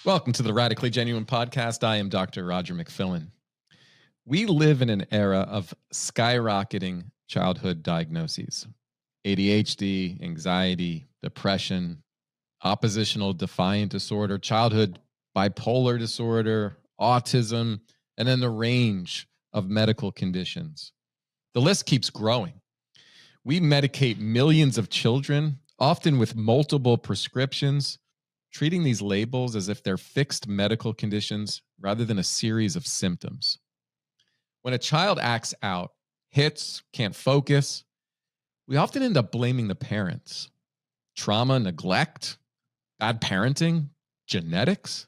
Welcome to the Radically Genuine Podcast. I am Dr. Roger McFillin. We live in an era of skyrocketing childhood diagnoses: ADHD, anxiety, depression, oppositional defiant disorder, childhood bipolar disorder, autism, and then the range of medical conditions. The list keeps growing. We medicate millions of children, often with multiple prescriptions, treating these labels as if they're fixed medical conditions rather than a series of symptoms. When a child acts out, hits, can't focus, we often end up blaming the parents. Trauma, neglect, bad parenting, genetics.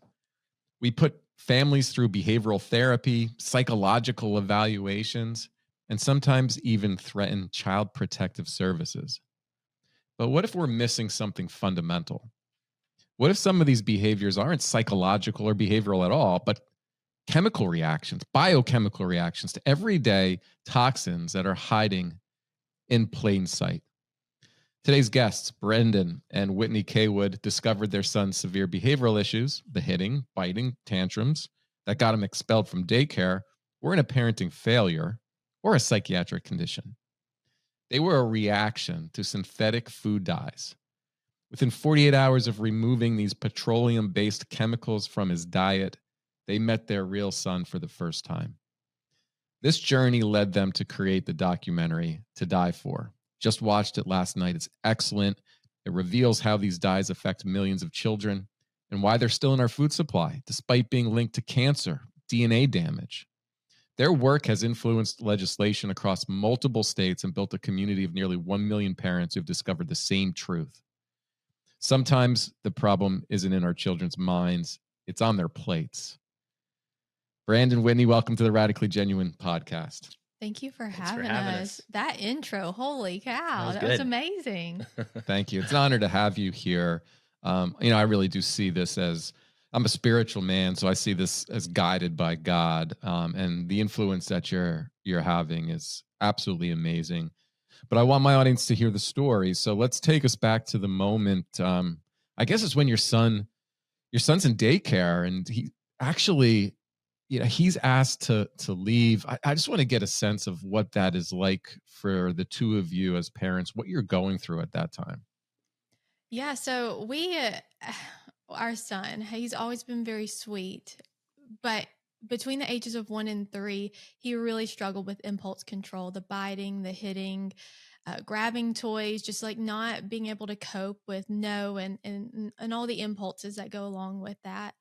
We put families through behavioral therapy, psychological evaluations, and sometimes even threaten child protective services. But what if we're missing something fundamental? What if some of these behaviors aren't psychological or behavioral at all, but chemical reactions, biochemical reactions to everyday toxins that are hiding in plain sight? Today's guests, Brendan and Whitney Cawood, discovered their son's severe behavioral issues, the hitting, biting, tantrums that got him expelled from daycare, weren't a parenting failure or a psychiatric condition. They were a reaction to synthetic food dyes. Within 48 hours of removing these petroleum-based chemicals from his diet, they met their real son for the first time. This journey led them to create the documentary To Die For. Just watched it last night. It's excellent. It reveals how these dyes affect millions of children and why they're still in our food supply, despite being linked to cancer, DNA damage. Their work has influenced legislation across multiple states and built a community of nearly 1 million parents who've discovered the same truth. Sometimes the problem isn't in our children's minds, it's on their plates. Brendan, Whitney, welcome to the Radically Genuine Podcast. Thank you for having us. That intro, holy cow, that was amazing. Thank you. It's an honor to have you here. I really do see this as, I'm a spiritual man, so I see this as guided by God, and the influence that you're having is absolutely amazing. But I want my audience to hear the story. So let's take us back to the moment. I guess it's when your son's in daycare, and he actually, he's asked to leave. I just want to get a sense of what that is like for the two of you as parents, what you're going through at that time. Yeah, so our son, he's always been very sweet, but between the ages of 1 and 3, he really struggled with impulse control, the biting, the hitting, grabbing toys, just like not being able to cope with no and all the impulses that go along with that.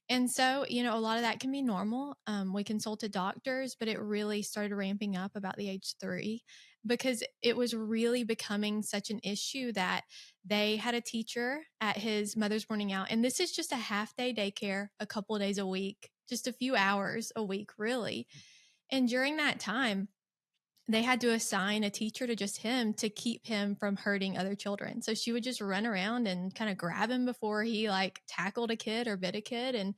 And so, a lot of that can be normal. We consulted doctors, but it really started ramping up about the age 3 because it was really becoming such an issue that they had a teacher at his mother's morning out. And this is just a half-day daycare, a couple of days a week, just a few hours a week, really. And during that time, they had to assign a teacher to just him to keep him from hurting other children. So she would just run around and kind of grab him before he tackled a kid or bit a kid. And,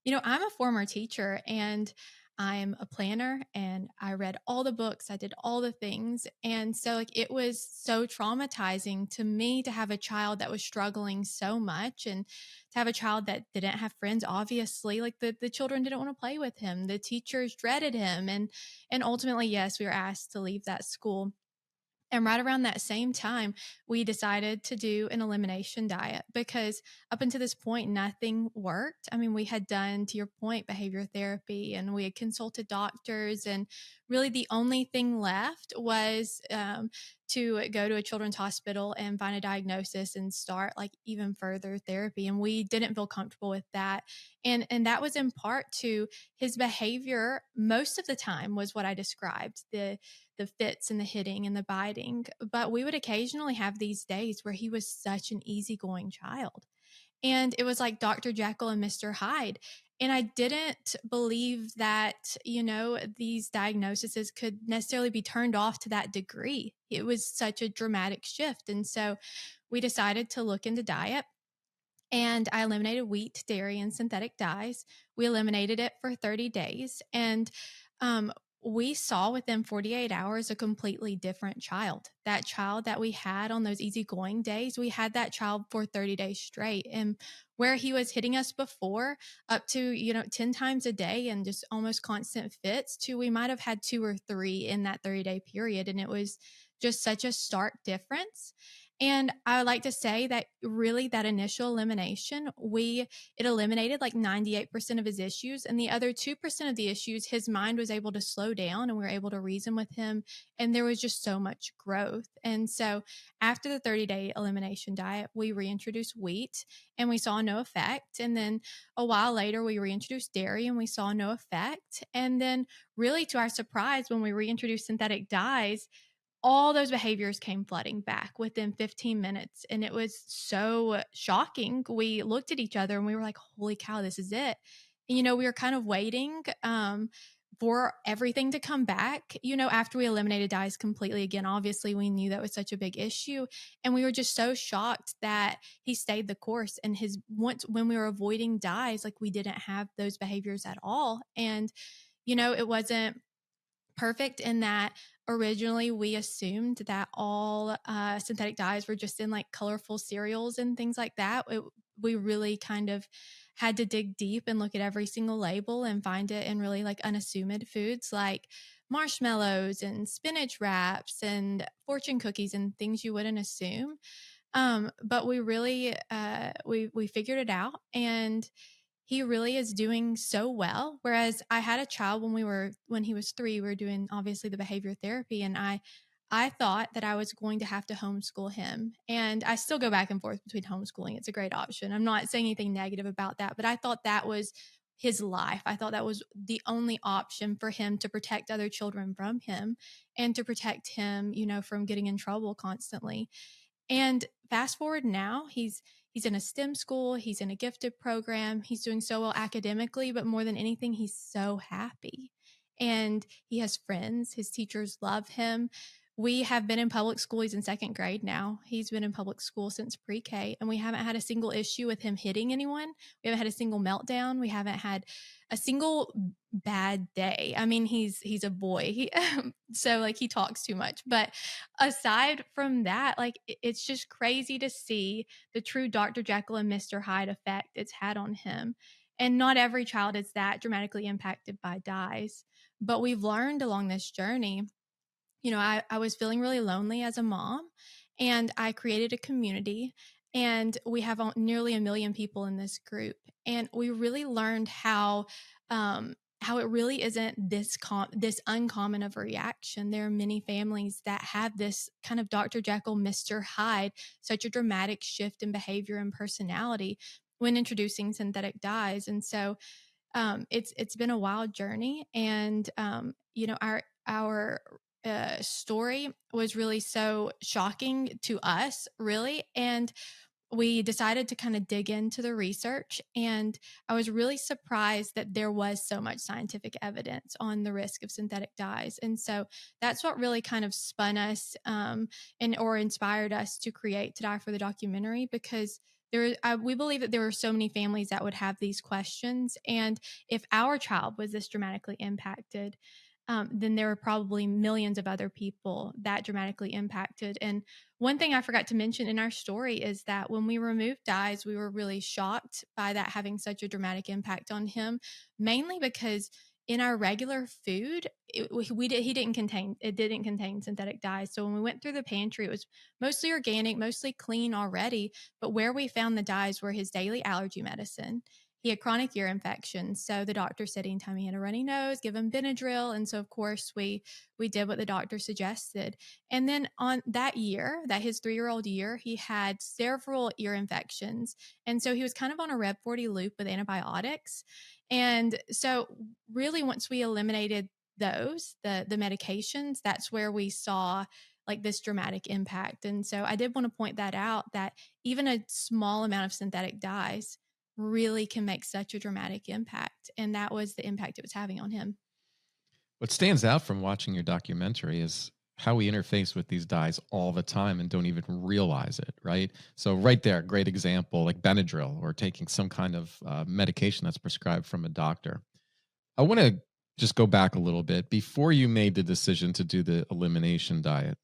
I'm a former teacher and I'm a planner and I read all the books. I did all the things. And so it was so traumatizing to me to have a child that was struggling so much and to have a child that didn't have friends. Obviously, the children didn't want to play with him. The teachers dreaded him. And ultimately, yes, we were asked to leave that school. And right around that same time, we decided to do an elimination diet because up until this point, nothing worked. I mean, we had done, to your point, behavior therapy and we had consulted doctors. And really the only thing left was to go to a children's hospital and find a diagnosis and start even further therapy. And we didn't feel comfortable with that. And that was in part to his behavior most of the time was what I described, the fits and the hitting and the biting. But we would occasionally have these days where he was such an easygoing child. And it was like Dr. Jekyll and Mr. Hyde. And I didn't believe that, these diagnoses could necessarily be turned off to that degree. It was such a dramatic shift. And so we decided to look into diet. And I eliminated wheat, dairy, and synthetic dyes. We eliminated it for 30 days. And we saw within 48 hours a completely different child. That child that we had on those easygoing days, we had that child for 30 days straight. And where he was hitting us before up to, 10 times a day and just almost constant fits to we might have had two or three in that 30-day period. And it was just such a stark difference. And I would like to say that really that initial elimination, it eliminated like 98% of his issues. And the other 2% of the issues, his mind was able to slow down and we were able to reason with him. And there was just so much growth. And so after the 30-day elimination diet, we reintroduced wheat and we saw no effect. And then a while later, we reintroduced dairy and we saw no effect. And then, really to our surprise, when we reintroduced synthetic dyes, all those behaviors came flooding back within 15 minutes. And it was so shocking. We looked at each other and we were like, holy cow, this is it. And, we were kind of waiting for everything to come back, after we eliminated dyes completely. Again, obviously, we knew that was such a big issue. And we were just so shocked that he stayed the course. And when we were avoiding dyes, like we didn't have those behaviors at all. And, it wasn't perfect in that originally we assumed that all synthetic dyes were just in like colorful cereals and things like that. We really kind of had to dig deep and look at every single label and find it in really like unassuming foods like marshmallows and spinach wraps and fortune cookies and things you wouldn't assume. But we really we figured it out, and he really is doing so well. Whereas I had a child when he was 3, we were doing obviously the behavior therapy, and I thought that I was going to have to homeschool him. And I still go back and forth between homeschooling. It's a great option. I'm not saying anything negative about that, but I thought that was his life. I thought that was the only option for him to protect other children from him and to protect him, from getting in trouble constantly. And fast forward now, he's in a STEM school, he's in a gifted program, he's doing so well academically, but more than anything, he's so happy. And he has friends, his teachers love him. We have been in public school. He's in 2nd grade now. He's been in public school since pre-K, and we haven't had a single issue with him hitting anyone. We haven't had a single meltdown. We haven't had a single bad day. I mean, he's a boy. So like he talks too much. But aside from that, like it's just crazy to see the true Dr. Jekyll and Mr. Hyde effect it's had on him. And not every child is that dramatically impacted by dyes. But we've learned along this journey, I was feeling really lonely as a mom, and I created a community, and we have nearly 1 million people in this group. And we really learned how it really isn't this uncommon of a reaction. There are many families that have this kind of Dr. Jekyll, Mr. Hyde, such a dramatic shift in behavior and personality when introducing synthetic dyes. And so it's been a wild journey, and our story was really so shocking to us, really. And we decided to kind of dig into the research, and I was really surprised that there was so much scientific evidence on the risk of synthetic dyes. And so that's what really kind of spun us or inspired us to create To Die for the documentary, because we believe that there were so many families that would have these questions. And if our child was this dramatically impacted, then there were probably millions of other people that dramatically impacted. And one thing I forgot to mention in our story is that when we removed dyes, we were really shocked by that having such a dramatic impact on him, mainly because in our regular food, it didn't contain synthetic dyes. So when we went through the pantry, it was mostly organic, mostly clean already. But where we found the dyes were his daily allergy medicine. He had chronic ear infections. So the doctor said anytime he had a runny nose, give him Benadryl. And so, of course, we did what the doctor suggested. And then on that year, his 3-year-old year, he had several ear infections. And so he was kind of on a Rev 40 loop with antibiotics. And so really, once we eliminated those, the medications, that's where we saw like this dramatic impact. And so I did want to point that out, that even a small amount of synthetic dyes really can make such a dramatic impact. And that was the impact it was having on him. What stands out from watching your documentary is how we interface with these dyes all the time and don't even realize it, right? So right there, great example, like Benadryl or taking some kind of medication that's prescribed from a doctor. I want to just go back a little bit. Before you made the decision to do the elimination diet,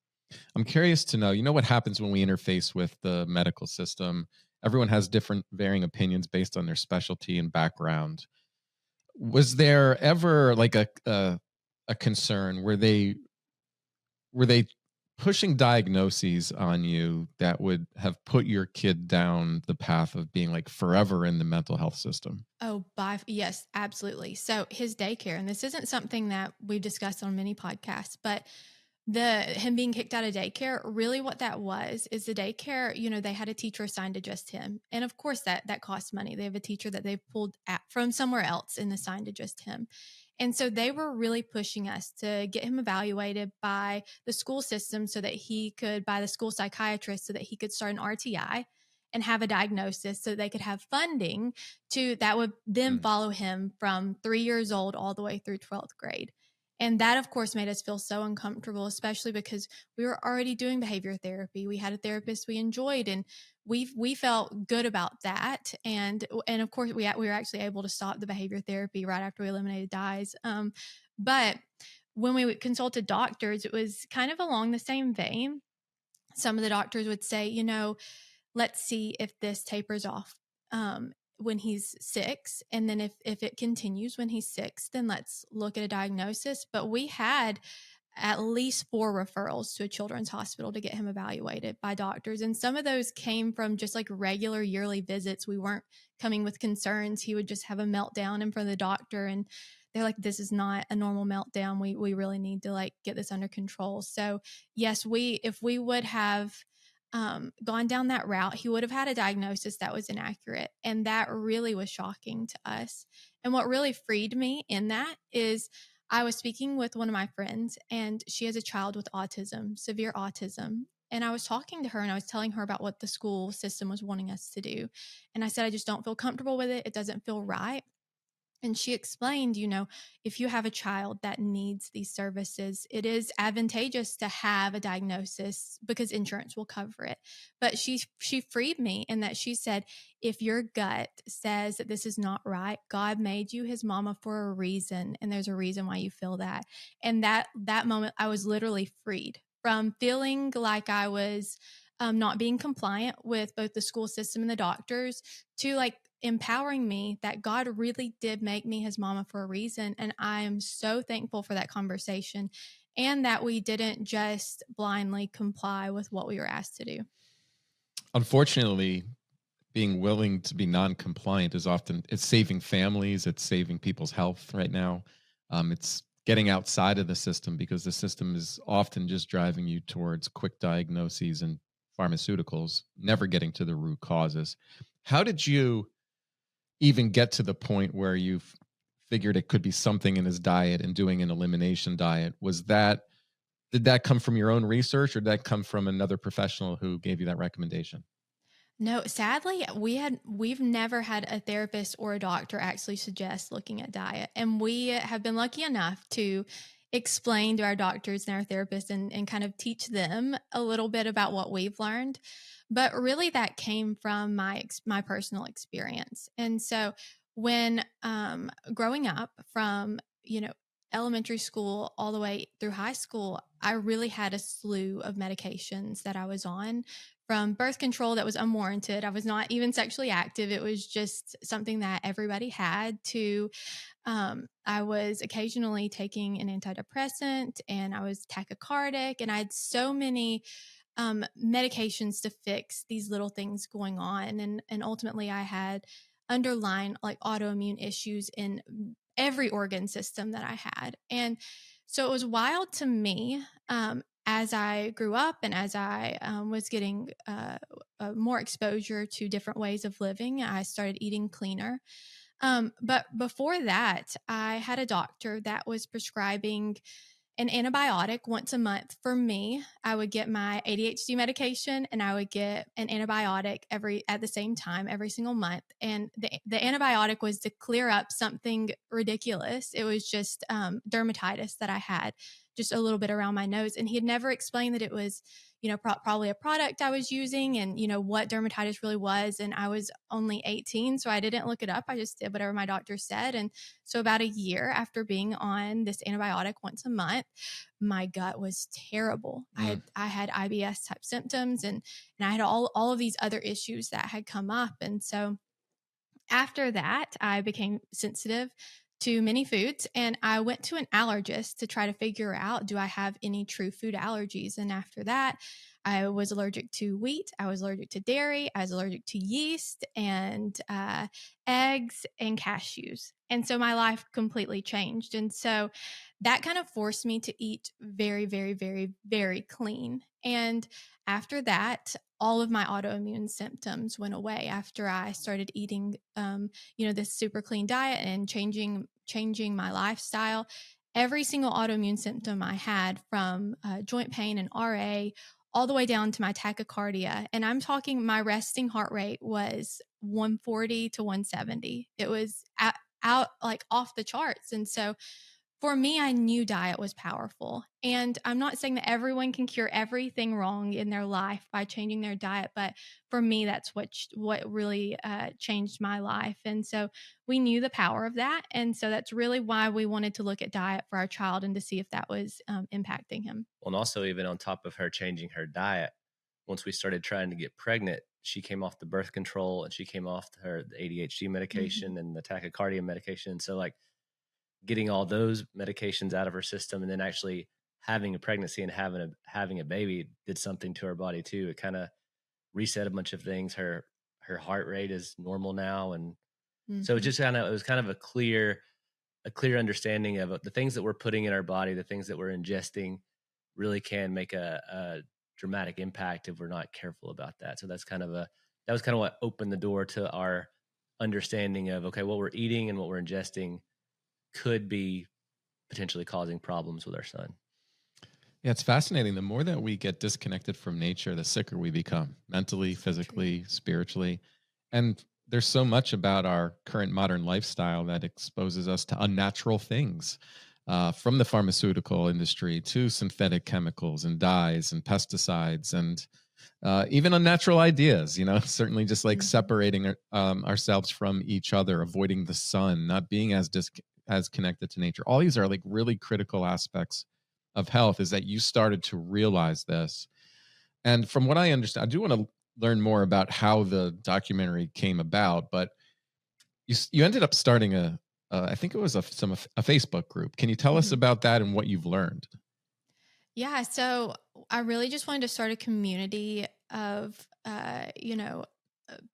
I'm curious to know, what happens when we interface with the medical system? Everyone has different varying opinions based on their specialty and background. Was there ever like a concern were they pushing diagnoses on you that would have put your kid down the path of being like forever in the mental health system? Oh, yes, absolutely. So his daycare, and this isn't something that we've discussed on many podcasts, but him being kicked out of daycare, really what that was is the daycare, they had a teacher assigned to just him. And of course that costs money. They have a teacher that they've pulled from somewhere else and assigned to just him. And so they were really pushing us to get him evaluated by the school system so that he could, by the school psychiatrist, so that he could start an RTI and have a diagnosis so they could have funding that would then Mm. follow him from 3 years old all the way through 12th grade. And that, of course, made us feel so uncomfortable, especially because we were already doing behavior therapy. We had a therapist we enjoyed, and we felt good about that. And of course, we were actually able to stop the behavior therapy right after we eliminated dyes. But when we consulted doctors, it was kind of along the same vein. Some of the doctors would say, let's see if this tapers off when he's 6. And then if it continues when he's 6, then let's look at a diagnosis. But we had at least 4 referrals to a children's hospital to get him evaluated by doctors. And some of those came from just like regular yearly visits. We weren't coming with concerns. He would just have a meltdown in front of the doctor, and they're like, this is not a normal meltdown. We really need to like get this under control. So yes, if we would have gone down that route, he would have had a diagnosis that was inaccurate. And that really was shocking to us. And what really freed me in that is I was speaking with one of my friends, and she has a child with autism, severe autism. And I was talking to her and I was telling her about what the school system was wanting us to do. And I said, I just don't feel comfortable with it. It doesn't feel right. And she explained, if you have a child that needs these services, it is advantageous to have a diagnosis because insurance will cover it. But she freed me in that she said, if your gut says that this is not right, God made you his mama for a reason, and there's a reason why you feel that. And that moment, I was literally freed from feeling like I was not being compliant with both the school system and the doctors, to like empowering me that God really did make me his mama for a reason. And I am so thankful for that conversation, and that we didn't just blindly comply with what we were asked to do. Unfortunately, being willing to be non-compliant it's saving families, it's saving people's health right now. It's getting outside of the system, because the system is often just driving you towards quick diagnoses and pharmaceuticals, never getting to the root causes. How did you even get to the point where you figured it could be something in his diet and doing an elimination diet? Did that come from your own research, or did that come from another professional who gave you that recommendation? No, sadly, we've never had a therapist or a doctor actually suggest looking at diet. And we have been lucky enough to explain to our doctors and our therapists and kind of teach them a little bit about what we've learned. But really that came from my personal experience. And so when growing up from, elementary school all the way through high school, I really had a slew of medications that I was on, from birth control that was unwarranted. I was not even sexually active. It was just something that everybody had to. I was occasionally taking an antidepressant, and I was tachycardic, and I had so many medications to fix these little things going on. And ultimately I had underlying like autoimmune issues in every organ system that I had. And so it was wild to me, as I grew up and as I was getting more exposure to different ways of living. I started eating cleaner. But before that, I had a doctor that was prescribing an antibiotic once a month for me. I would get my ADHD medication, and I would get an antibiotic at the same time every single month. And the antibiotic was to clear up something ridiculous. It was just dermatitis that I had, just a little bit around my nose. And he had never explained that it was, probably a product I was using and, what dermatitis really was. And I was only 18, so I didn't look it up. I just did whatever my doctor said. And so about a year after being on this antibiotic once a month, my gut was terrible. Mm. I had IBS type symptoms, and I had all of these other issues that had come up. And so after that, I became sensitive to many foods, and I went to an allergist to try to figure out, do I have any true food allergies? And after that, I was allergic to wheat, I was allergic to dairy, I was allergic to yeast and eggs and cashews. And so my life completely changed. And so that kind of forced me to eat very, very, very, very clean. And after that, all of my autoimmune symptoms went away after I started eating, this super clean diet and changing my lifestyle. Every single autoimmune symptom I had, from joint pain and RA, all the way down to my tachycardia, and I'm talking my resting heart rate was 140 to 170. It was out like off the charts. And so for me, I knew diet was powerful. And I'm not saying that everyone can cure everything wrong in their life by changing their diet, but for me, that's what really changed my life. And so we knew the power of that. And so that's really why we wanted to look at diet for our child and to see if that was impacting him. Well, and also, even on top of her changing her diet, once we started trying to get pregnant, she came off the birth control and she came off the ADHD medication and the tachycardia medication. So, like, getting all those medications out of her system, and then actually having a pregnancy and having a baby did something to her body too. It kind of reset a bunch of things. Her heart rate is normal now, and so Mm-hmm. it was kind of a clear understanding of the things that we're putting in our body, the things that we're ingesting, really can make a dramatic impact if we're not careful about that. So that was kind of what opened the door to our understanding of, okay, what we're eating and what we're ingesting could be potentially causing problems with our son. Yeah, it's fascinating. The more that we get disconnected from nature, the sicker we become mentally, So true. physically, spiritually. And there's so much about our current modern lifestyle that exposes us to unnatural things, from the pharmaceutical industry to synthetic chemicals and dyes and pesticides and even unnatural ideas, certainly just like Mhm. separating ourselves from each other, avoiding the sun, not being as connected to nature. All these are like really critical aspects of health, is that you started to realize this. And from what I understand, I do want to learn more about how the documentary came about, but you ended up starting I think it was a Facebook group. Can you tell us Mhm. about that and what you've learned? Yeah, so I really just wanted to start a community of,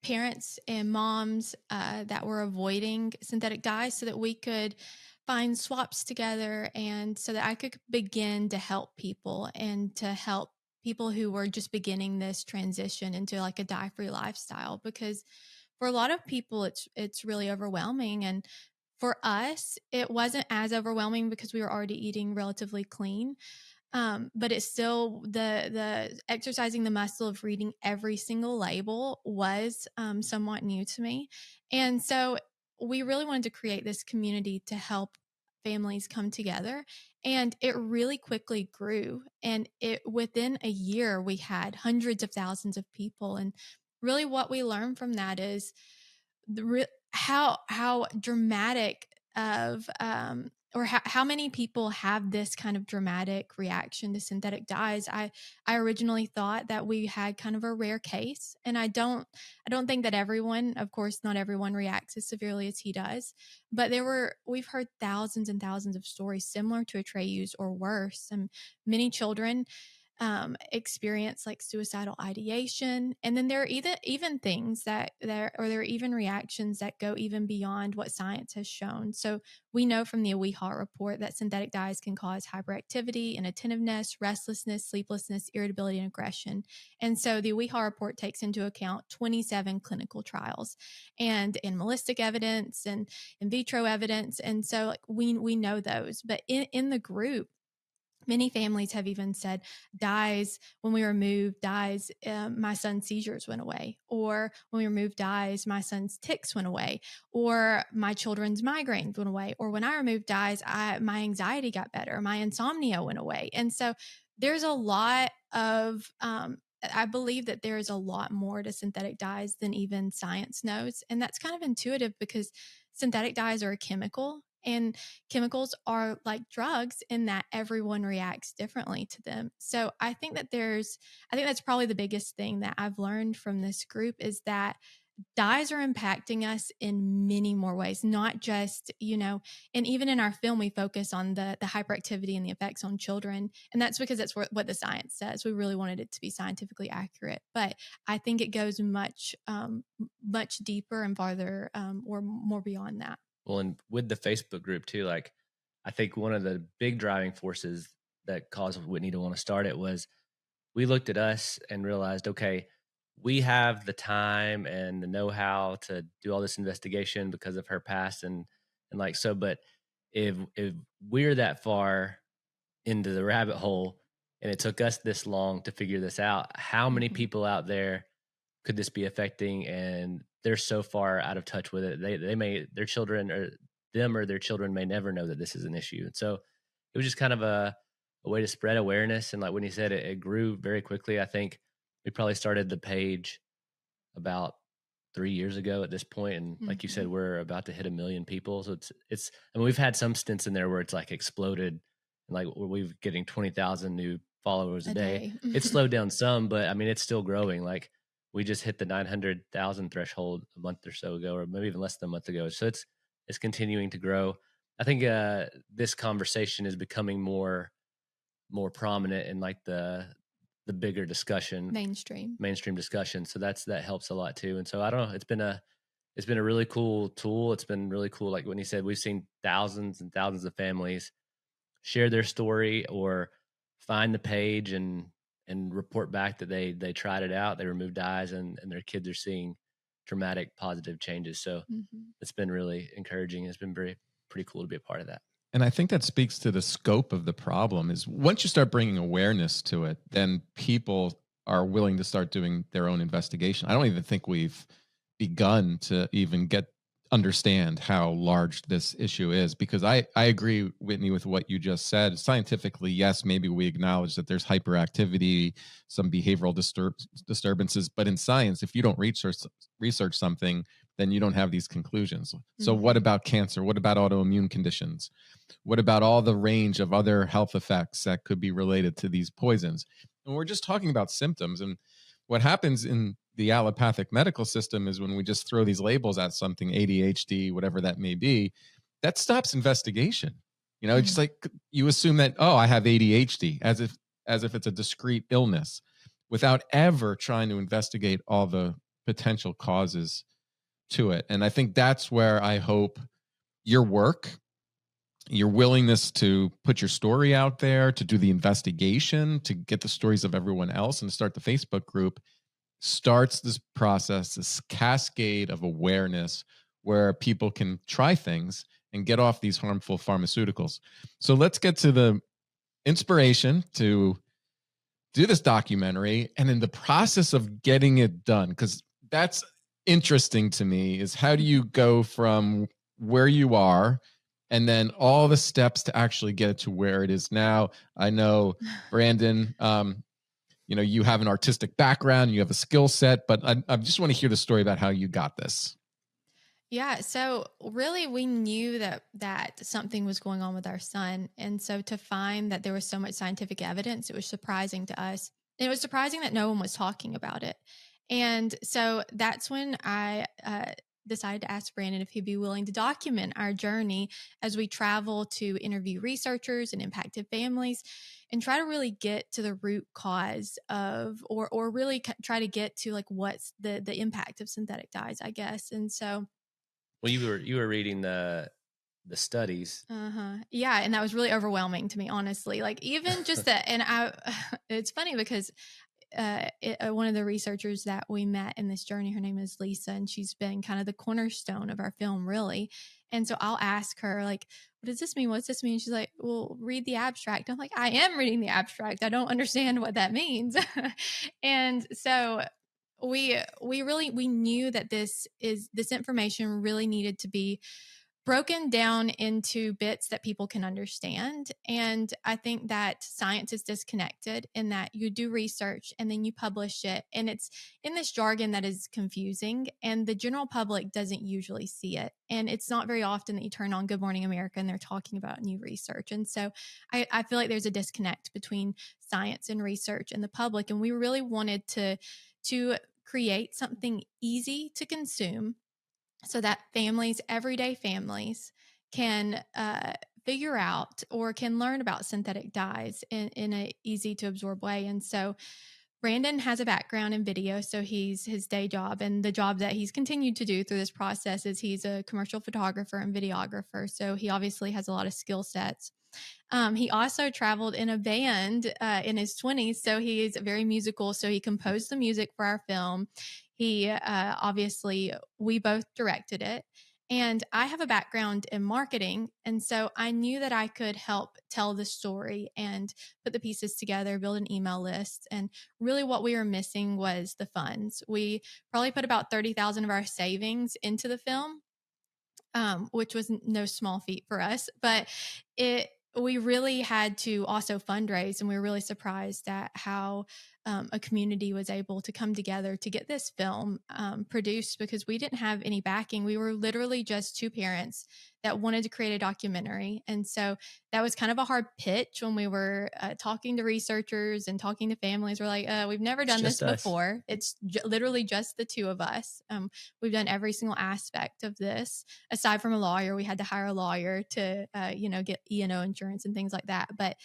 parents and moms that were avoiding synthetic dyes so that we could find swaps together, and so that I could begin to help people and to help people who were just beginning this transition into like a dye-free lifestyle. Because for a lot of people, it's really overwhelming. And for us, it wasn't as overwhelming because we were already eating relatively clean. But it's still the exercising the muscle of reading every single label was somewhat new to me. And so we really wanted to create this community to help families come together. And it really quickly grew. And it within a year we had hundreds of thousands of people. And really what we learned from that is how dramatic of or how many people have this kind of dramatic reaction to synthetic dyes. I originally thought that we had kind of a rare case, and I don't think that everyone, of course not everyone, reacts as severely as he does, but we've heard thousands and thousands of stories similar to Atreus or worse. And many children experience like suicidal ideation. And then there are even things there are even reactions that go even beyond what science has shown. So we know from the AWIHA report that synthetic dyes can cause hyperactivity, inattentiveness, restlessness, sleeplessness, irritability, and aggression. And so the AWIHA report takes into account 27 clinical trials and animalistic evidence and in vitro evidence. And so like we know those. But in the group, many families have even said, dyes, when we removed dyes, my son's seizures went away. Or when we removed dyes, my son's tics went away. Or my children's migraines went away. Or when I removed dyes, my anxiety got better. My insomnia went away. And so there's a lot of, I believe that there is a lot more to synthetic dyes than even science knows. And that's kind of intuitive because synthetic dyes are a chemical, and chemicals are like drugs in that everyone reacts differently to them. So I think that's probably the biggest thing that I've learned from this group is that dyes are impacting us in many more ways, not just, and even in our film, we focus on the hyperactivity and the effects on children. And that's because that's what the science says. We really wanted it to be scientifically accurate, but I think it goes much deeper and farther, or more beyond that. Well, and with the Facebook group too, like I think one of the big driving forces that caused Whitney to want to start it was we looked at us and realized, okay, we have the time and the know-how to do all this investigation because of her past and like so. But if we're that far into the rabbit hole and it took us this long to figure this out, how many Mhm. people out there could this be affecting? And they're so far out of touch with it. They may their children or them or their children may never know that this is an issue. And so it was just kind of a way to spread awareness. And like when he said it grew very quickly. I think we probably started the page about 3 years ago at this point. And like you said, Mhm. we're about to hit 1 million people. So it's I mean, we've had some stints in there where it's like exploded and like we're getting 20,000 new followers a A day. day. It's slowed down some, but I mean, it's still growing. Like we just hit the 900,000 threshold a month or so ago, or maybe even less than a month ago. So it's continuing to grow. I think this conversation is becoming more prominent in like the bigger discussion, Mainstream. mainstream discussion. So that helps a lot too. And so I don't know, it's been a really cool tool. It's been really cool. Like when he said, we've seen thousands and thousands of families share their story or find the page and report back that they tried it out, they removed dyes, and their kids are seeing dramatic positive changes. So Mhm. it's been really encouraging. It's been pretty cool to be a part of that. And I think that speaks to the scope of the problem is once you start bringing awareness to it, then people are willing to start doing their own investigation. I don't even think we've begun to even understand how large this issue is because I agree, Whitney, with what you just said. Scientifically, yes, maybe we acknowledge that there's hyperactivity, some behavioral disturbances, but in science, if you don't research something, then you don't have these conclusions. So what Mhm. about cancer? What about autoimmune conditions? What about all the range of other health effects that could be related to these poisons? And we're just talking about symptoms. And what happens in the allopathic medical system is when we just throw these labels at something, ADHD, whatever that may be, that stops investigation. Just Mhm. like you assume that, oh, I have ADHD, as if it's a discrete illness, without ever trying to investigate all the potential causes to it. And I think that's where I hope your work, your willingness to put your story out there, to do the investigation, to get the stories of everyone else and start the Facebook group starts this process, this cascade of awareness where people can try things and get off these harmful pharmaceuticals. So let's get to the inspiration to do this documentary and in the process of getting it done, because that's interesting to me, is how do you go from where you are and then all the steps to actually get it to where it is now. I know, Brandon, you have an artistic background, you have a skill set, but I just want to hear the story about how you got this. Yeah, so really we knew that something was going on with our son. And so to find that there was so much scientific evidence, it was surprising to us. It was surprising that no one was talking about it. And so that's when I decided to ask Brandon if he'd be willing to document our journey as we travel to interview researchers and impacted families and try to really get to the root cause of, or really try to get to like what's the impact of synthetic dyes, I guess. And so Well, you were reading the studies. yeah, and that was really overwhelming to me, honestly. Like even just that, and it's funny because one of the researchers that we met in this journey, her name is Lisa, and she's been kind of the cornerstone of our film, really. And so I'll ask her, like, what does this mean? What's this mean? And she's like, well, read the abstract. I'm like, I am reading the abstract. I don't understand what that means. And so we knew that this information really needed to be broken down into bits that people can understand. And I think that science is disconnected in that you do research and then you publish it. And it's in this jargon that is confusing, and the general public doesn't usually see it. And it's not very often that you turn on Good Morning America and they're talking about new research. And so I feel like there's a disconnect between science and research and the public. And we really wanted to create something easy to consume so that families, everyday families, can figure out or can learn about synthetic dyes in an easy to absorb way. And so Brandon has a background in video, so his day job and the job that he's continued to do through this process is he's a commercial photographer and videographer. So he obviously has a lot of skill sets. He also traveled in a band in his 20s, so he is very musical. So he composed the music for our film. He obviously, we both directed it. And I have a background in marketing. And so I knew that I could help tell the story and put the pieces together, build an email list. And really what we were missing was the funds. We probably put about 30,000 of our savings into the film, which was no small feat for us, but we really had to also fundraise, and we were really surprised at how a community was able to come together to get this film produced, because we didn't have any backing. We were literally just two parents that wanted to create a documentary. And so that was kind of a hard pitch when we were talking to researchers and talking to families. We're like, we've never done this before. It's literally just the two of us. We've done every single aspect of this. Aside from a lawyer, we had to hire a lawyer to, get E&O insurance and things like that. But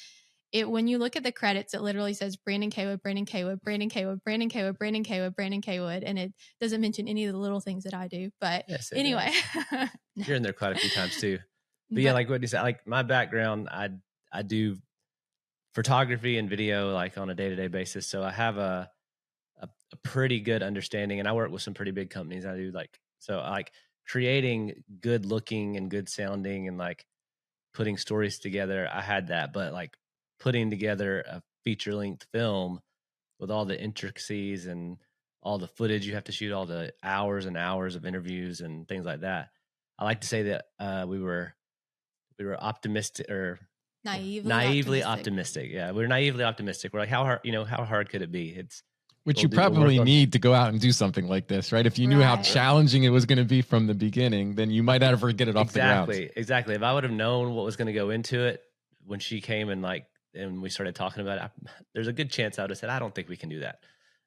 when you look at the credits, it literally says Brendan Cawood, Brendan Cawood, Brendan Cawood, Brendan Cawood, Brendan Cawood, Brendan Cawood, and it doesn't mention any of the little things that I do. But yes, anyway, you're in there quite a few times too. But yeah, like what you said, like my background, I do photography and video like on a day-to-day basis, so I have a pretty good understanding, and I work with some pretty big companies. I do like creating good looking and good sounding and like putting stories together. I had that, but like putting together a feature length film with all the intricacies and all the footage you have to shoot, all the hours and hours of interviews and things like that. I like to say that we were optimistic or naively optimistic. Yeah, we were naively optimistic. We're like, how hard could it be? It's which you probably need to go out and do something like this, right? If you knew how challenging it was going to be from the beginning, then you might not ever get it off the ground. Exactly. If I would have known what was going to go into it when she came and we started talking about it, there's a good chance I would have said, I don't think we can do that.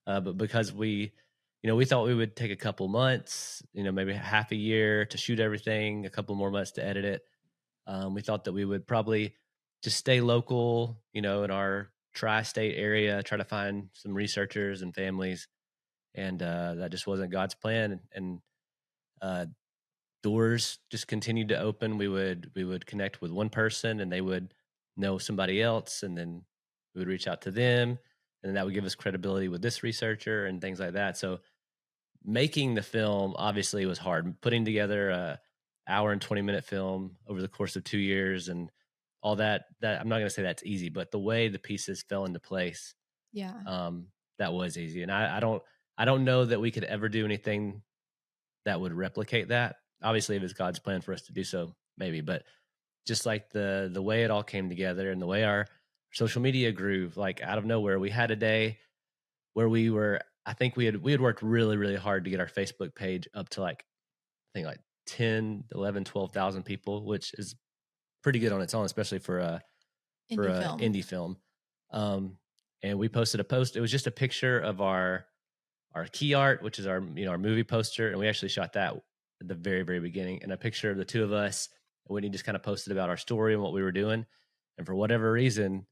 But because we thought we would take a couple months, maybe half a year to shoot everything, a couple more months to edit it. We thought that we would probably just stay local, in our tri-state area, try to find some researchers and families. And that just wasn't God's plan. And doors just continued to open. We would connect with one person and they would know somebody else. And then we would reach out to them. And that would give us credibility with this researcher and things like that. So making the film obviously was hard. Putting together a hour and 20-minute film over the course of 2 years and all that I'm not going to say that's easy, but the way the pieces fell into place, that was easy. And I don't know that we could ever do anything that would replicate that. Obviously, if it's God's plan for us to do so, maybe, but just like the way it all came together and the way our social media grew, like out of nowhere, we had a day where we had worked really, really hard to get our Facebook page up to like 10, 11, 12,000 people, which is pretty good on its own, especially for a indie film. And we posted a post. It was just a picture of our key art, which is our movie poster, and we actually shot that at the very, very beginning. And a picture of the two of us. Whitney just kind of posted about our story and what we were doing. And for whatever reason,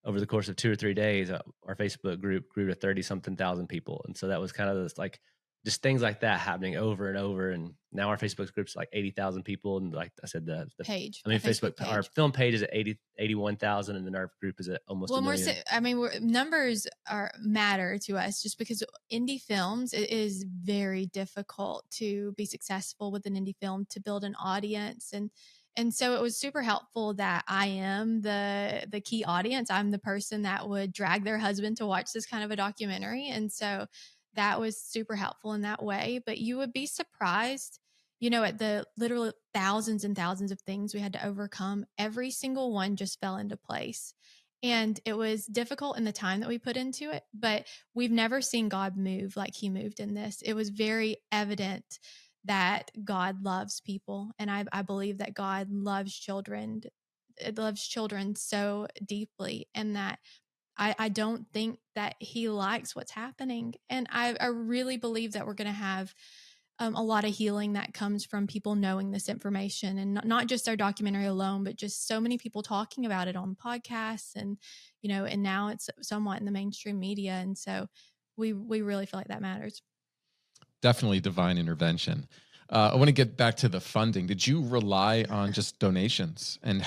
over the course of 2 or 3 days, our Facebook group grew to 30-something thousand people. And so that was kind of this like just things like that happening over and over. And now our Facebook group's like 80,000 people. And like I said, the page, Facebook page. Our film page is at 81,000. And then our group is at almost 1 million. Numbers matter to us just because indie films, it is very difficult to be successful with an indie film, to build an audience. And so it was super helpful that I am the key audience. I'm the person that would drag their husband to watch this kind of a documentary. And so that was super helpful in that way. But you would be surprised, at the literal thousands and thousands of things we had to overcome, every single one just fell into place. And it was difficult in the time that we put into it, but we've never seen God move like he moved in this. It was very evident that God loves people. And I believe that God loves children. It loves children so deeply, and that I don't think that he likes what's happening. And I really believe that we're going to have a lot of healing that comes from people knowing this information, and not just our documentary alone, but just so many people talking about it on podcasts, and and now it's somewhat in the mainstream media. And so we really feel like that matters. Definitely divine intervention. I want to get back to the funding. Did you rely on just donations, and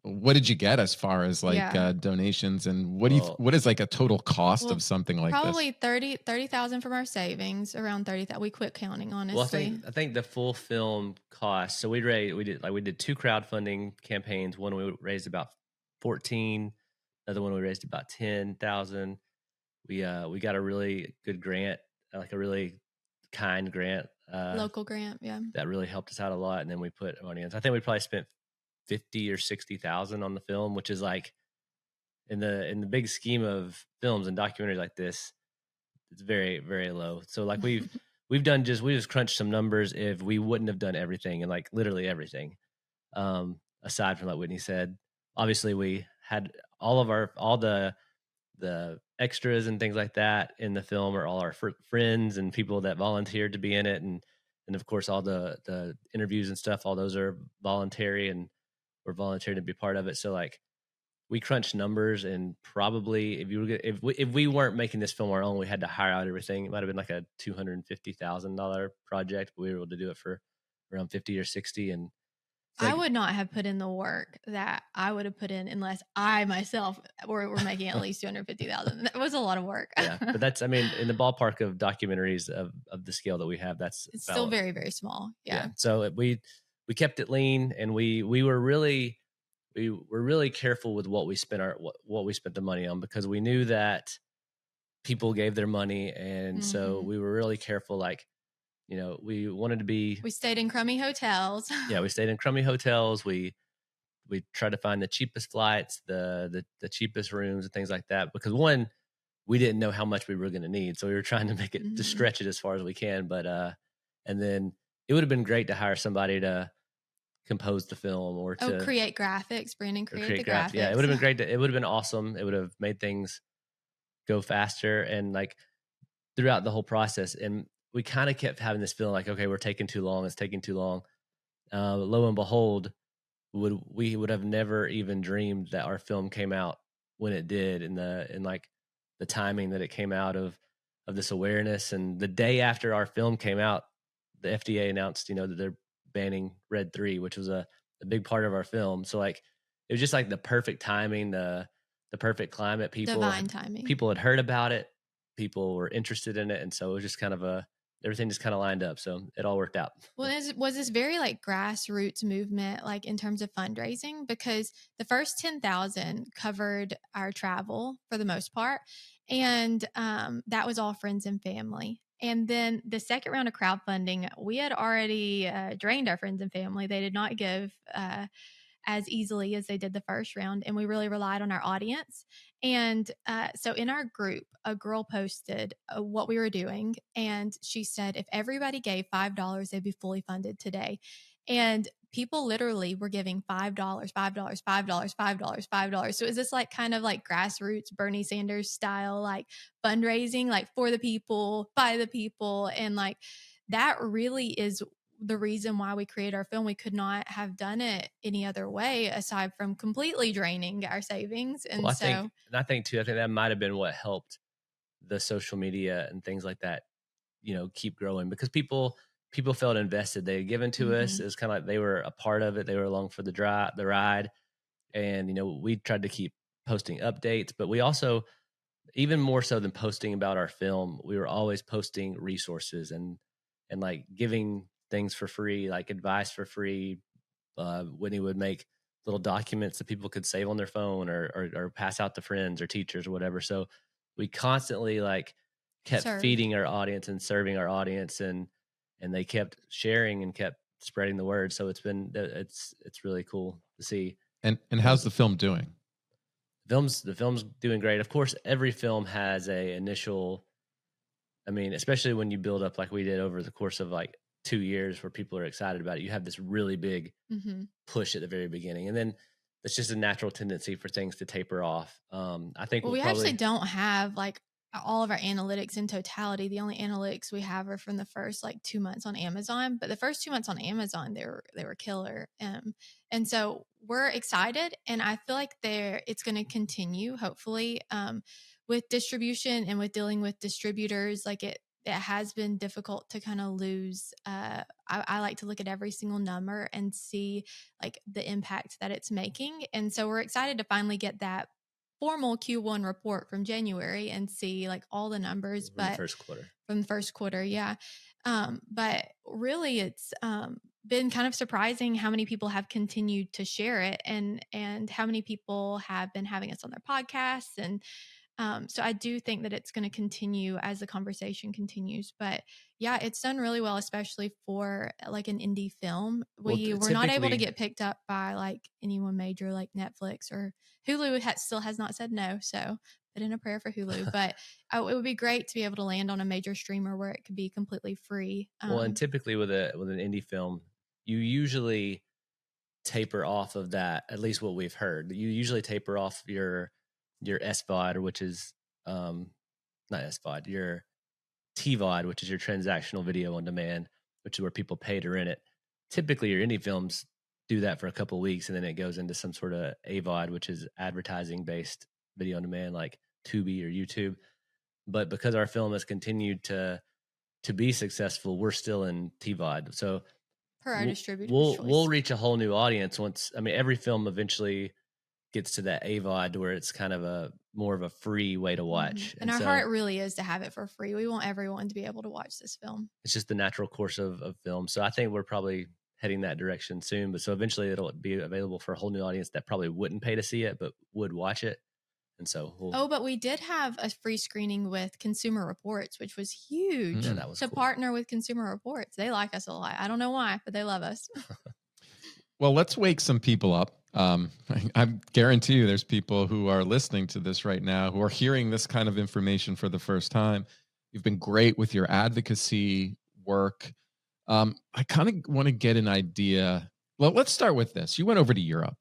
what did you get as far as donations, and what is like a total cost of something like probably this? 30,000 from our savings, around 30,000. We quit counting, honestly. Well, I think the full film cost. So we did 2 crowdfunding campaigns. One we raised about 14, another one we raised about 10,000. We got a really good grant, like a really kind grant, local grant, that really helped us out a lot. And then we put money in. I think we probably spent 50 or 60,000 on the film, which is like in the big scheme of films and documentaries like this, it's very, very low. So like we just crunched some numbers if we wouldn't have done everything, and like literally everything. Aside from like Whitney said, obviously we had all the extras and things like that in the film are all our friends and people that volunteered to be in it, and of course all the interviews and stuff, all those are voluntary, and we're volunteering to be part of it. So like we crunched numbers, and probably if we weren't making this film our own, we had to hire out everything. It might have been like a $250,000 project, but we were able to do it for around 50 or 60. And I would not have put in the work that I would have put in unless I myself were making at least 250,000. That was a lot of work. Yeah, but that's, I mean, in the ballpark of documentaries of the scale that we have, it's still very, very small. Yeah. So we kept it lean, and we were really careful with what we spent the money on, because we knew that people gave their money, and so we were really careful. Like, we wanted to be. We stayed in crummy hotels. Yeah, we stayed in crummy hotels. We tried to find the cheapest flights, the cheapest rooms, and things like that, because one, we didn't know how much we were going to need, so we were trying to make it to stretch it as far as we can. But and then it would have been great to hire somebody to compose the film, or to create graphics. Brandon create the graphics. Yeah, it would have been great. It would have been awesome. It would have made things go faster, and like throughout the whole process. And we kind of kept having this feeling like, okay, we're taking too long. It's taking too long. Lo and behold, we would have never even dreamed that our film came out when it did, in like the timing that it came out of this awareness. And the day after our film came out, the FDA announced, that they're banning Red 3, which was a big part of our film. So like, it was just like the perfect timing, the perfect climate. Divine timing. People had heard about it. People were interested in it. And so it was just kind of everything just kind of lined up. So it all worked out. Well, was this very like grassroots movement, like in terms of fundraising? Because the first 10,000 covered our travel for the most part. And that was all friends and family. And then the second round of crowdfunding, we had already drained our friends and family. They did not give as easily as they did the first round. And we really relied on our audience. And so in our group, a girl posted what we were doing. And she said, if everybody gave $5, they'd be fully funded today. And people literally were giving $5, $5, $5, $5, $5. So is this like kind of like grassroots Bernie Sanders style, like fundraising, like for the people, by the people? And like that really is the reason why we created our film. We could not have done it any other way aside from completely draining our savings. And I think that might have been what helped the social media and things like that, keep growing, because people felt invested. They had given to us. It was kind of like they were a part of it. They were along for the ride. And, we tried to keep posting updates, but we also, even more so than posting about our film, we were always posting resources and like giving things for free, like advice for free. Whitney would make little documents that people could save on their phone or pass out to friends or teachers or whatever. So we constantly like kept feeding our audience and serving our audience. And and they kept sharing and kept spreading the word. So it's really cool to see. And how's the film doing? The film's doing great. Of course, every film has a initial, I mean, especially when you build up like we did over the course of like 2 years where people are excited about it, you have this really big push at the very beginning. And then it's just a natural tendency for things to taper off. I think we actually don't have like all of our analytics in totality. The only analytics we have are from the first like 2 months on Amazon, but the first 2 months on Amazon, they were killer. And so we're excited, and I feel like it's going to continue, hopefully, with distribution and with dealing with distributors. Like it has been difficult to kind of lose. I like to look at every single number and see like the impact that it's making. And so we're excited to finally get that formal Q1 report from January and see like all the numbers, but from the first quarter. Yeah. But really it's, been kind of surprising how many people have continued to share it, and how many people have been having us on their podcasts. And so I do think that it's going to continue as the conversation continues. But yeah, it's done really well, especially for like an indie film. We were not able to get picked up by like anyone major like Netflix or Hulu. Still has not said no. So put in a prayer for Hulu. But it would be great to be able to land on a major streamer where it could be completely free. Well, and typically with an indie film, you usually taper off of that. At least what we've heard, you usually taper off your SVOD, which is not SVOD, your TVOD, which is your transactional video on demand, which is where people pay to rent it. Typically, your indie films do that for a couple of weeks, and then it goes into some sort of AVOD, which is advertising-based video on demand, like Tubi or YouTube. But because our film has continued to be successful, we're still in TVOD. So per our distributor, we'll reach a whole new audience once. I mean, every film eventually gets to that AVOD where it's kind of more of a free way to watch. And our heart really is to have it for free. We want everyone to be able to watch this film. It's just the natural course of film. So I think we're probably heading that direction soon. But so eventually it'll be available for a whole new audience that probably wouldn't pay to see it, but would watch it. And so but we did have a free screening with Consumer Reports, which was huge. Yeah, that was to cool. Partner with Consumer Reports. They like us a lot. I don't know why, but they love us. Well, let's wake some people up. I guarantee you there's people who are listening to this right now who are hearing this kind of information for the first time. You've been great with your advocacy work. I kind of want to get an idea. Well, let's start with this. You went over to Europe.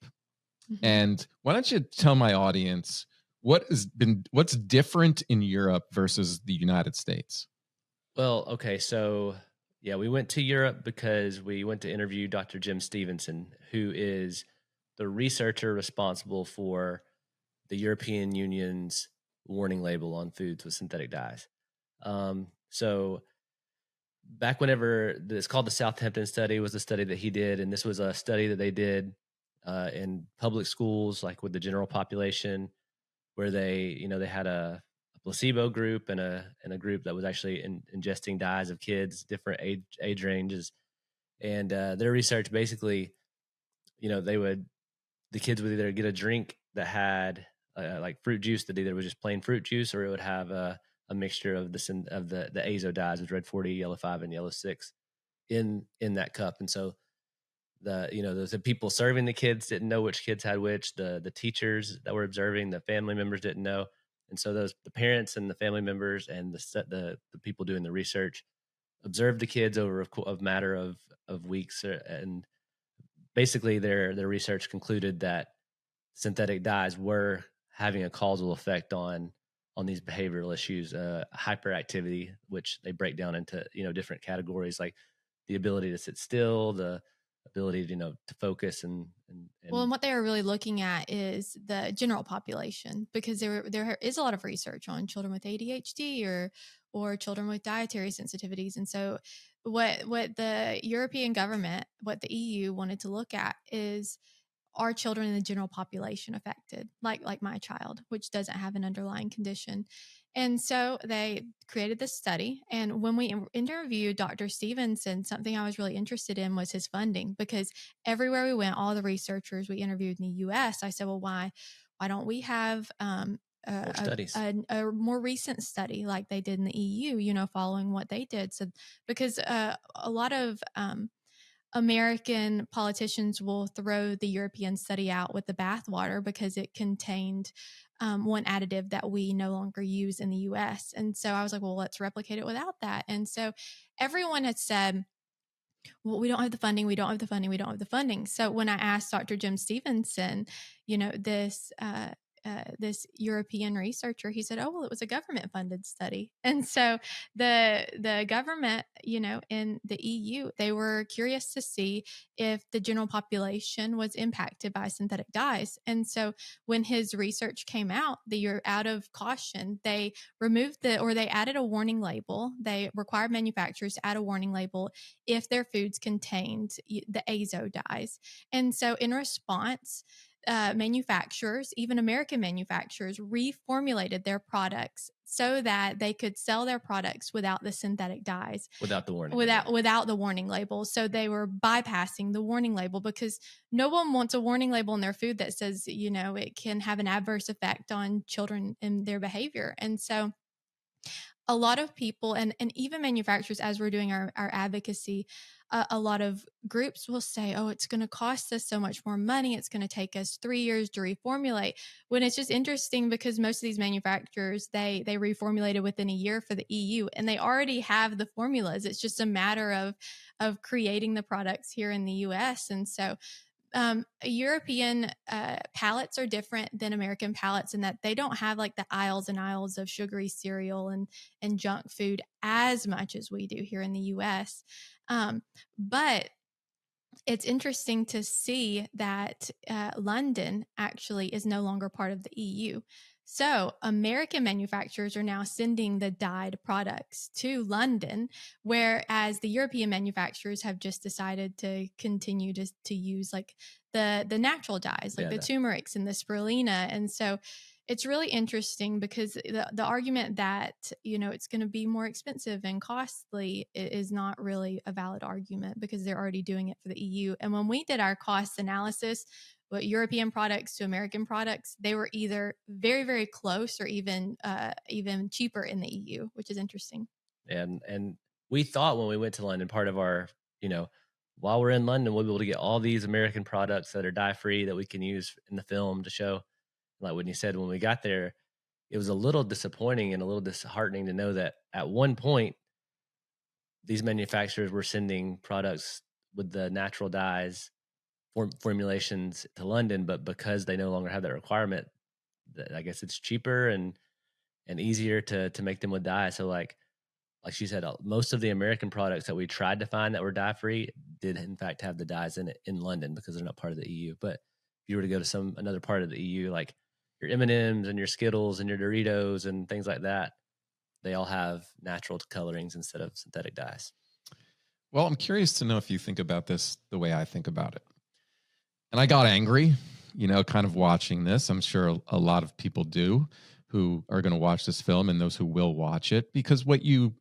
And why don't you tell my audience what's different in Europe versus the United States? Well, okay. So yeah, we went to Europe because we went to interview Dr. Jim Stevenson, who is the researcher responsible for the European Union's warning label on foods with synthetic dyes. So back whenever it's called the Southampton study was the study that he did. And this was a study that they did in public schools, like with the general population, where they had a placebo group and a group that was actually ingesting dyes of kids, different age ranges. And their research basically, the kids would either get a drink that had like fruit juice that either was just plain fruit juice, or it would have a mixture of the azo dyes, which red 40, yellow 5, and yellow 6 in that cup. And so the people serving the kids didn't know which kids had which. The teachers that were observing, the family members didn't know. And so the parents and the family members and the people doing the research observed the kids over a matter of weeks, and basically their research concluded that synthetic dyes were having a causal effect on these behavioral issues, hyperactivity, which they break down into different categories, like the ability to sit still, the ability to focus and what they are really looking at is the general population, because there is a lot of research on children with ADHD or children with dietary sensitivities. And so what the European government, what the EU wanted to look at is, are children in the general population affected, like my child, which doesn't have an underlying condition. And so they created this study. And when we interviewed Dr. Stevenson, something I was really interested in was his funding, because everywhere we went, all the researchers we interviewed in the US, I said, well, why don't we have More studies. a more recent study like they did in the EU, following what they did. So because a lot of American politicians will throw the European study out with the bathwater because it contained one additive that we no longer use in the US. And so I was like, well, let's replicate it without that. And so everyone had said, well, we don't have the funding, we don't have the funding, we don't have the funding. So when I asked Dr. Jim Stevenson, this European researcher, he said, oh, well, it was a government funded study. And so the government, in the EU, they were curious to see if the general population was impacted by synthetic dyes. And so when his research came out, out of caution, they they added a warning label. They required manufacturers to add a warning label if their foods contained the azo dyes. And so in response, manufacturers, even American manufacturers, reformulated their products so that they could sell their products without the synthetic dyes, without the warning, without the warning label. So they were bypassing the warning label because no one wants a warning label in their food that says, it can have an adverse effect on children and their behavior. And so a lot of people and even manufacturers, as we're doing our advocacy, a lot of groups will say, oh, it's going to cost us so much more money. It's going to take us 3 years to reformulate. When it's just interesting because most of these manufacturers, they reformulated within a year for the EU and they already have the formulas. It's just a matter of creating the products here in the US. And so European palettes are different than American palettes in that they don't have like the aisles and aisles of sugary cereal and junk food as much as we do here in the US. But it's interesting to see that London actually is no longer part of the EU. So American manufacturers are now sending the dyed products to London, whereas the European manufacturers have just decided to continue to use like the natural dyes, like the turmerics and the spirulina. And so it's really interesting because the argument that, it's going to be more expensive and costly is not really a valid argument because they're already doing it for the EU. And when we did our cost analysis, what European products to American products, they were either very, very close or even cheaper in the EU, which is interesting. And we thought when we went to London, part of our, while we're in London, we'll be able to get all these American products that are dye-free that we can use in the film to show. Like Whitney said, when we got there, it was a little disappointing and a little disheartening to know that at one point, these manufacturers were sending products with the natural dyes formulations to London, but because they no longer have that requirement, I guess it's cheaper and easier to make them with dye. So like she said, most of the American products that we tried to find that were dye free did in fact have the dyes in it in London because they're not part of the EU. But if you were to go to another part of the EU, like your M&Ms and your Skittles and your Doritos and things like that, they all have natural colorings instead of synthetic dyes. Well, I'm curious to know if you think about this the way I think about it. And I got angry, kind of watching this. I'm sure a lot of people do who are going to watch this film and those who will watch it, because what you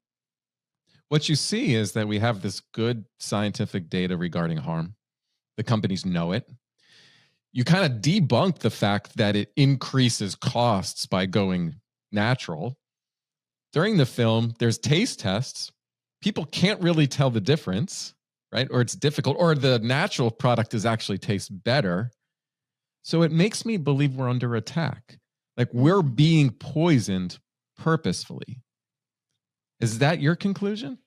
see is that we have this good scientific data regarding harm. The companies know it. You kind of debunk the fact that it increases costs by going natural. During the film, there's taste tests. People can't really tell the difference, right? Or it's difficult, or the natural product is actually tastes better. So it makes me believe we're under attack. Like we're being poisoned purposefully. Is that your conclusion?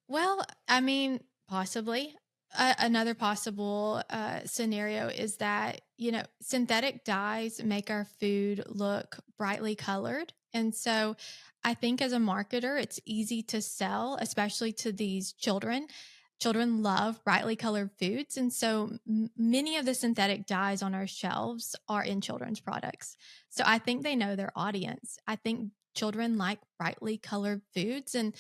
Well, I mean, possibly. Another possible scenario is that, synthetic dyes make our food look brightly colored. And so I think as a marketer, it's easy to sell, especially to these children. Children love brightly colored foods. And so many of the synthetic dyes on our shelves are in children's products. So I think they know their audience. I think children like brightly colored foods. And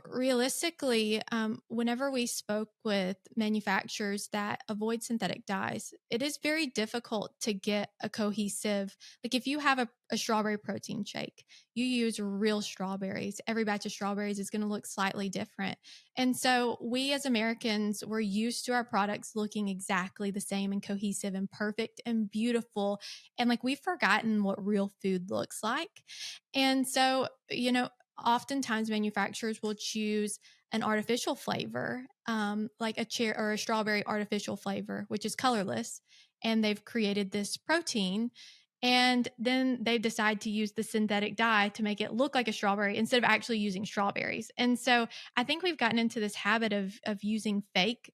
realistically, whenever we spoke with manufacturers that avoid synthetic dyes, it is very difficult to get a cohesive, like if you have a strawberry protein shake, you use real strawberries. Every batch of strawberries is going to look slightly different. And so we as Americans, we're used to our products looking exactly the same and cohesive and perfect and beautiful. And like we've forgotten what real food looks like. And so, oftentimes manufacturers will choose an artificial flavor, like a cherry or a strawberry artificial flavor, which is colorless. And they've created this protein. And then they decide to use the synthetic dye to make it look like a strawberry instead of actually using strawberries. And so I think we've gotten into this habit of using fake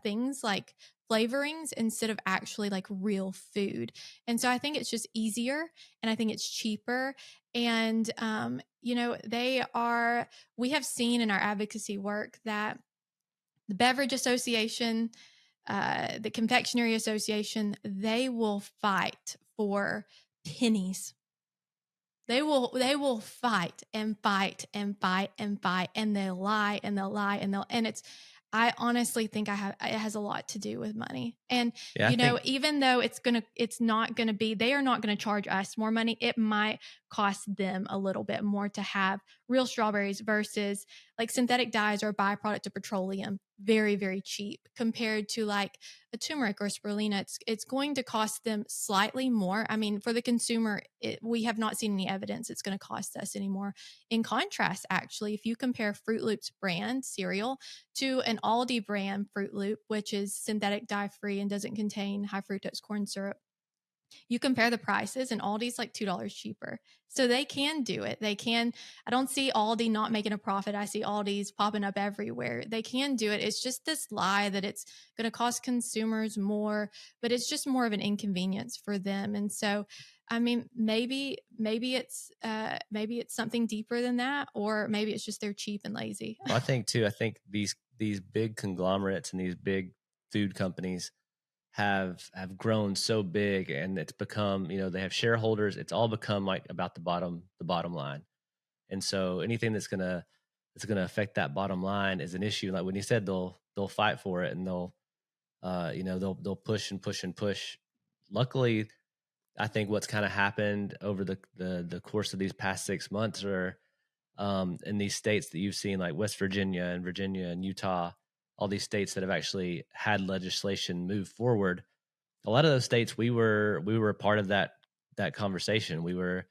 things like flavorings instead of actually like real food. And so I think it's just easier and I think it's cheaper. And, we have seen in our advocacy work that the Beverage Association, the Confectionery Association, they will fight for pennies. They will fight and fight and fight and fight, and they'll lie and they'll lie and it's. I honestly think it has a lot to do with money. And even though it's not gonna be, they are not gonna charge us more money. It might cost them a little bit more to have real strawberries versus like synthetic dyes or a byproduct of petroleum, very, very cheap compared to like a turmeric or spirulina. It's going to cost them slightly more. I mean, for the consumer, we have not seen any evidence it's going to cost us anymore. In contrast, actually, if you compare Fruit Loops brand cereal to an Aldi brand Fruit Loop, which is synthetic dye free and doesn't contain high fructose corn syrup, you compare the prices and Aldi's like $2 cheaper. So they can do it. They can. I don't see Aldi not making a profit. I see Aldi's popping up everywhere. They can do it. It's just this lie that it's going to cost consumers more, but it's just more of an inconvenience for them. And so, I mean, maybe it's something deeper than that, or maybe it's just they're cheap and lazy. Well, I think these big conglomerates and these big food companies have grown so big, and it's become, they have shareholders. It's all become like about the bottom line. And so anything that's gonna affect that bottom line is an issue. Like when you said they'll fight for it, and they'll push and push and push. Luckily, I think what's kind of happened over the course of these past 6 months are in these states that you've seen, like West Virginia and Utah, all these states that have actually had legislation move forward. A lot of those states, we were a part of that conversation. We were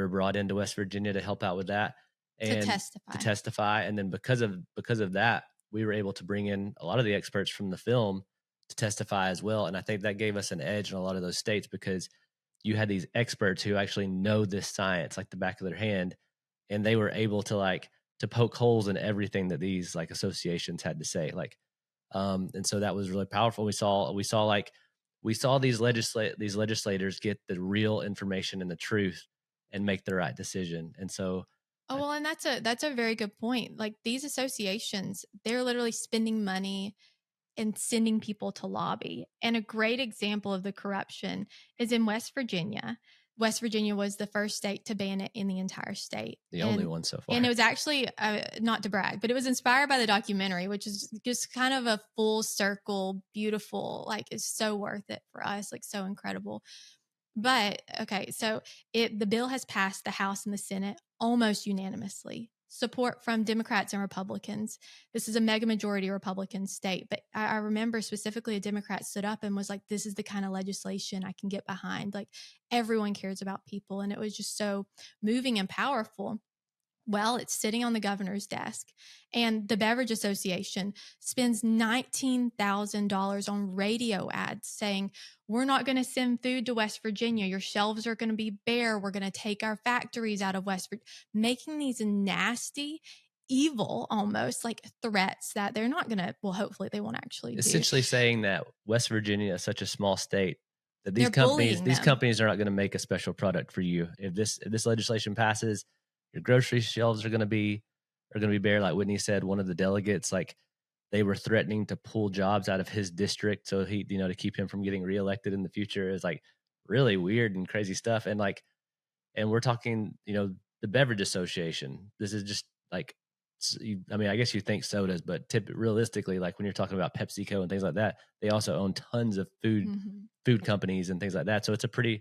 brought into West Virginia to help out with that and to testify. And then because of that, we were able to bring in a lot of the experts from the film to testify as well. And I think that gave us an edge in a lot of those states, because you had these experts who actually know this science like the back of their hand, and they were able to poke holes in everything that these like associations had to say. And so that was really powerful. We saw these legislators get the real information and the truth and make the right decision. And so, and that's a very good point. Like these associations, they're literally spending money and sending people to lobby. And a great example of the corruption is in West Virginia. West Virginia was the first state to ban it in the entire state. The only one so far. And it was actually, not to brag, but it was inspired by the documentary, which is just kind of a full circle, beautiful, like it's so worth it for us, like so incredible. But okay, so the bill has passed the House and the Senate almost unanimously. Support from Democrats and Republicans. This is a mega majority Republican state, but I remember specifically a Democrat stood up and was like, this is the kind of legislation I can get behind. Like everyone cares about people. And it was just so moving and powerful. Well, it's sitting on the governor's desk, and the Beverage Association spends $19,000 on radio ads saying, we're not going to send food to West Virginia. Your shelves are going to be bare. We're going to take our factories out of West Virginia, making these nasty, evil, almost like threats that they're not going to, well, hopefully they won't actually essentially do. Saying that West Virginia is such a small state that these companies are not going to make a special product for you. If this legislation passes, your grocery shelves are going to be bare. Like Whitney said, one of the delegates, like they were threatening to pull jobs out of his district, so he, to keep him from getting reelected in the future. Is like really weird and crazy stuff. And we're talking, the the Beverage Association. This is just like, I mean, I guess you think sodas, but realistically, like when you're talking about PepsiCo and things like that, they also own tons of food companies and things like that. So it's a pretty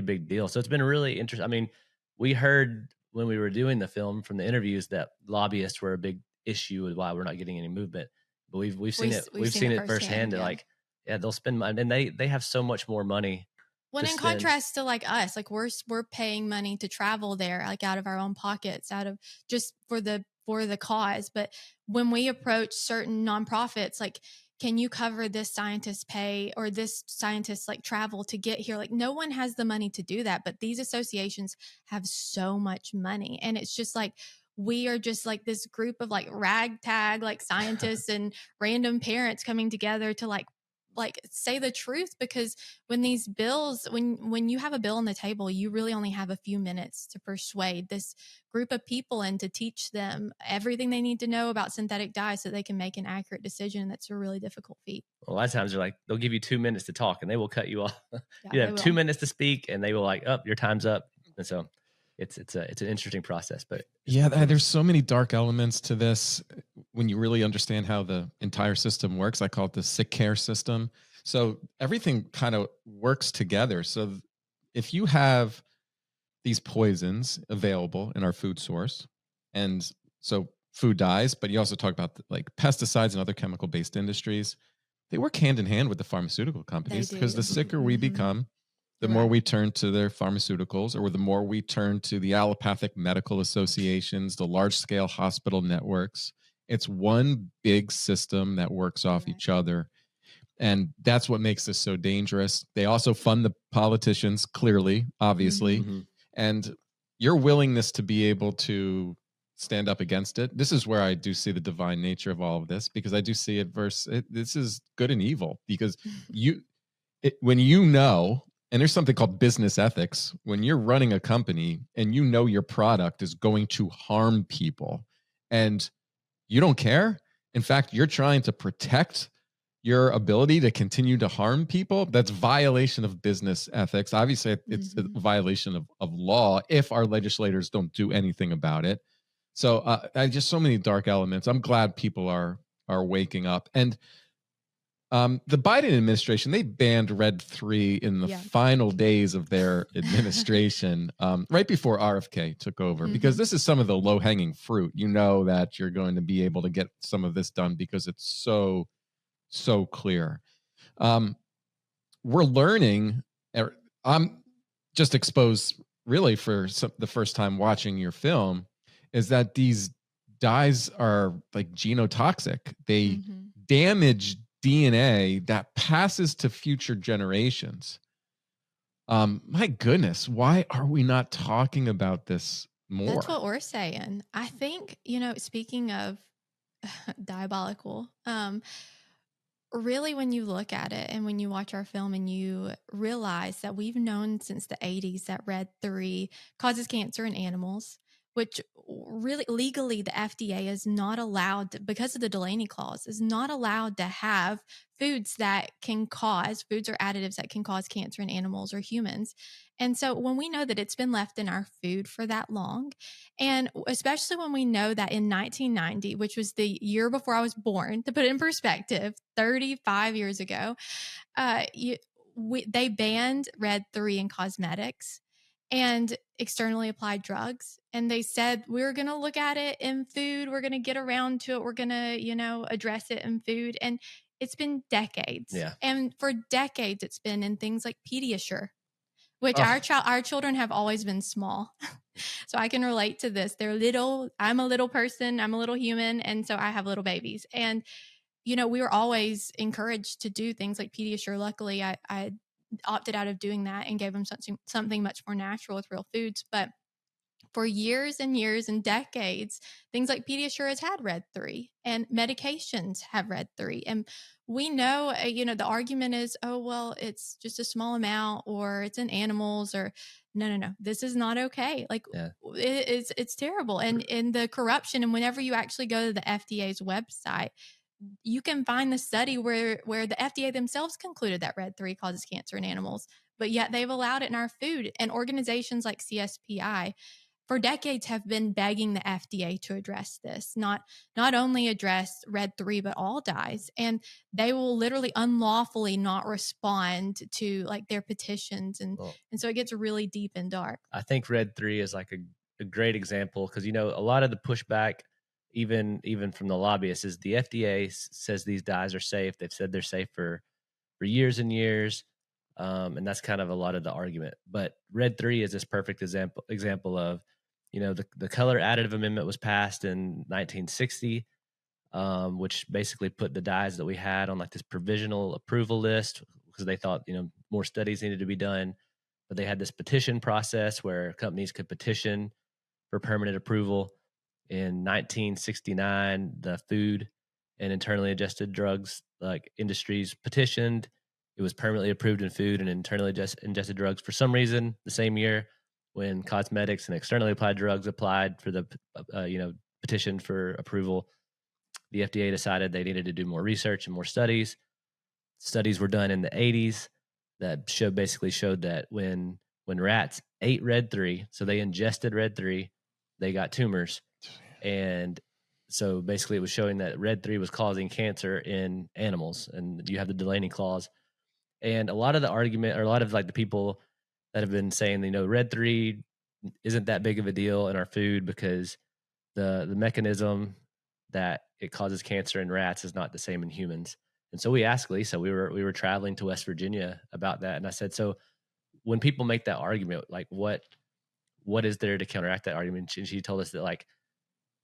big deal. So it's been really interesting. I mean, we heard when we were doing the film from the interviews that lobbyists were a big issue with why we're not getting any movement. But we've seen it. We've seen it firsthand. Yeah. Like, yeah, they'll spend money, and they have so much more money. Well, in contrast to like us, like we're paying money to travel there, like out of our own pockets, out of just for the cause. But when we approach certain nonprofits, like, can you cover this scientist's pay or this scientist's like travel to get here? Like, no one has the money to do that, but these associations have so much money, and it's just like we are just like this group of like ragtag like scientists and random parents coming together to like say the truth, because when these bills, when you have a bill on the table, you really only have a few minutes to persuade this group of people and to teach them everything they need to know about synthetic dyes so they can make an accurate decision. That's a really difficult feat. A lot of times they're like, they'll give you 2 minutes to talk and they will cut you off. Yeah, you have 2 minutes to speak and they will like, oh, your time's up. And so it's an interesting process, but yeah, there's so many dark elements to this when you really understand how the entire system works. I call it the sick care system. So everything kind of works together. So if you have these poisons available in our food source, and so food dyes, but you also talk about like pesticides and other chemical based industries, they work hand in hand with the pharmaceutical companies, because the sicker we become, the more we turn to their pharmaceuticals, or the more we turn to the allopathic medical associations, the large-scale hospital networks. It's one big system that works off each other. And that's what makes this so dangerous. They also fund the politicians, clearly, obviously. And your willingness to be able to stand up against it. This is where I do see the divine nature of all of this, because I do see this is good and evil, because when you know, and there's something called business ethics, when you're running a company and you know your product is going to harm people and you don't care. In fact, you're trying to protect your ability to continue to harm people. That's violation of business ethics. Obviously, it's a violation of law if our legislators don't do anything about it. So just so many dark elements. I'm glad people are waking up. And the Biden administration, they banned Red 3 in the final days of their administration, right before RFK took over, because this is some of the low-hanging fruit. You know that you're going to be able to get some of this done because it's so clear. We're learning. I'm just exposed really for the first time watching your film, is that these dyes are like genotoxic. They damage DNA that passes to future generations. My goodness, why are we not talking about this more? That's what we're saying. I think, speaking of diabolical, really, when you look at it and when you watch our film and you realize that we've known since the 80s that Red 3 causes cancer in animals, which really legally the FDA is not allowed to, because of the Delaney clause, is not allowed to have foods or additives that can cause cancer in animals or humans. And so when we know that it's been left in our food for that long, and especially when we know that in 1990, which was the year before I was born, to put it in perspective, 35 years ago, they banned Red 3 in cosmetics and externally applied drugs. And they said, we're going to look at it in food. We're going to get around to it. We're going to, address it in food. And it's been decades. Yeah. And for decades, it's been in things like Pediasure, which our children have always been small. So I can relate to this. They're little. I'm a little person. I'm a little human. And so I have little babies. And, we were always encouraged to do things like Pediasure. Luckily, I opted out of doing that and gave them something much more natural with real foods. But for years and years and decades, things like Pediasure has had Red 3 and medications have Red 3. And we know, the argument is, oh, well, it's just a small amount, or it's in animals, or no, this is not okay. Like it's terrible. And the corruption. And whenever you actually go to the FDA's website, you can find the study where the FDA themselves concluded that Red 3 causes cancer in animals, but yet they've allowed it in our food. And organizations like CSPI for decades have been begging the FDA to address this, not only address Red 3, but all dyes. And they will literally unlawfully not respond to like their petitions. And so it gets really deep and dark. I think Red 3 is like a great example because, a lot of the pushback, even from the lobbyists, is the FDA says these dyes are safe. They've said they're safe for years and years. And that's kind of a lot of the argument. But Red 3 is this perfect example of, the color additive amendment was passed in 1960, which basically put the dyes that we had on like this provisional approval list because they thought, more studies needed to be done. But they had this petition process where companies could petition for permanent approval. In 1969, the food and internally adjusted drugs like industries petitioned. It was permanently approved in food and internally ingested drugs. For some reason, the same year when cosmetics and externally applied drugs applied for the petition for approval, the FDA decided they needed to do more research and more studies. Studies were done in the 80s that basically showed that when rats ate Red 3, so they ingested Red 3, they got tumors. And so basically it was showing that Red 3 was causing cancer in animals, and you have the Delaney clause. And a lot of the argument, or a lot of like the people that have been saying, Red 3 isn't that big of a deal in our food because the mechanism that it causes cancer in rats is not the same in humans. And so we asked Lisa, we were traveling to West Virginia about that. And I said, so when people make that argument, like what is there to counteract that argument? And she told us that like,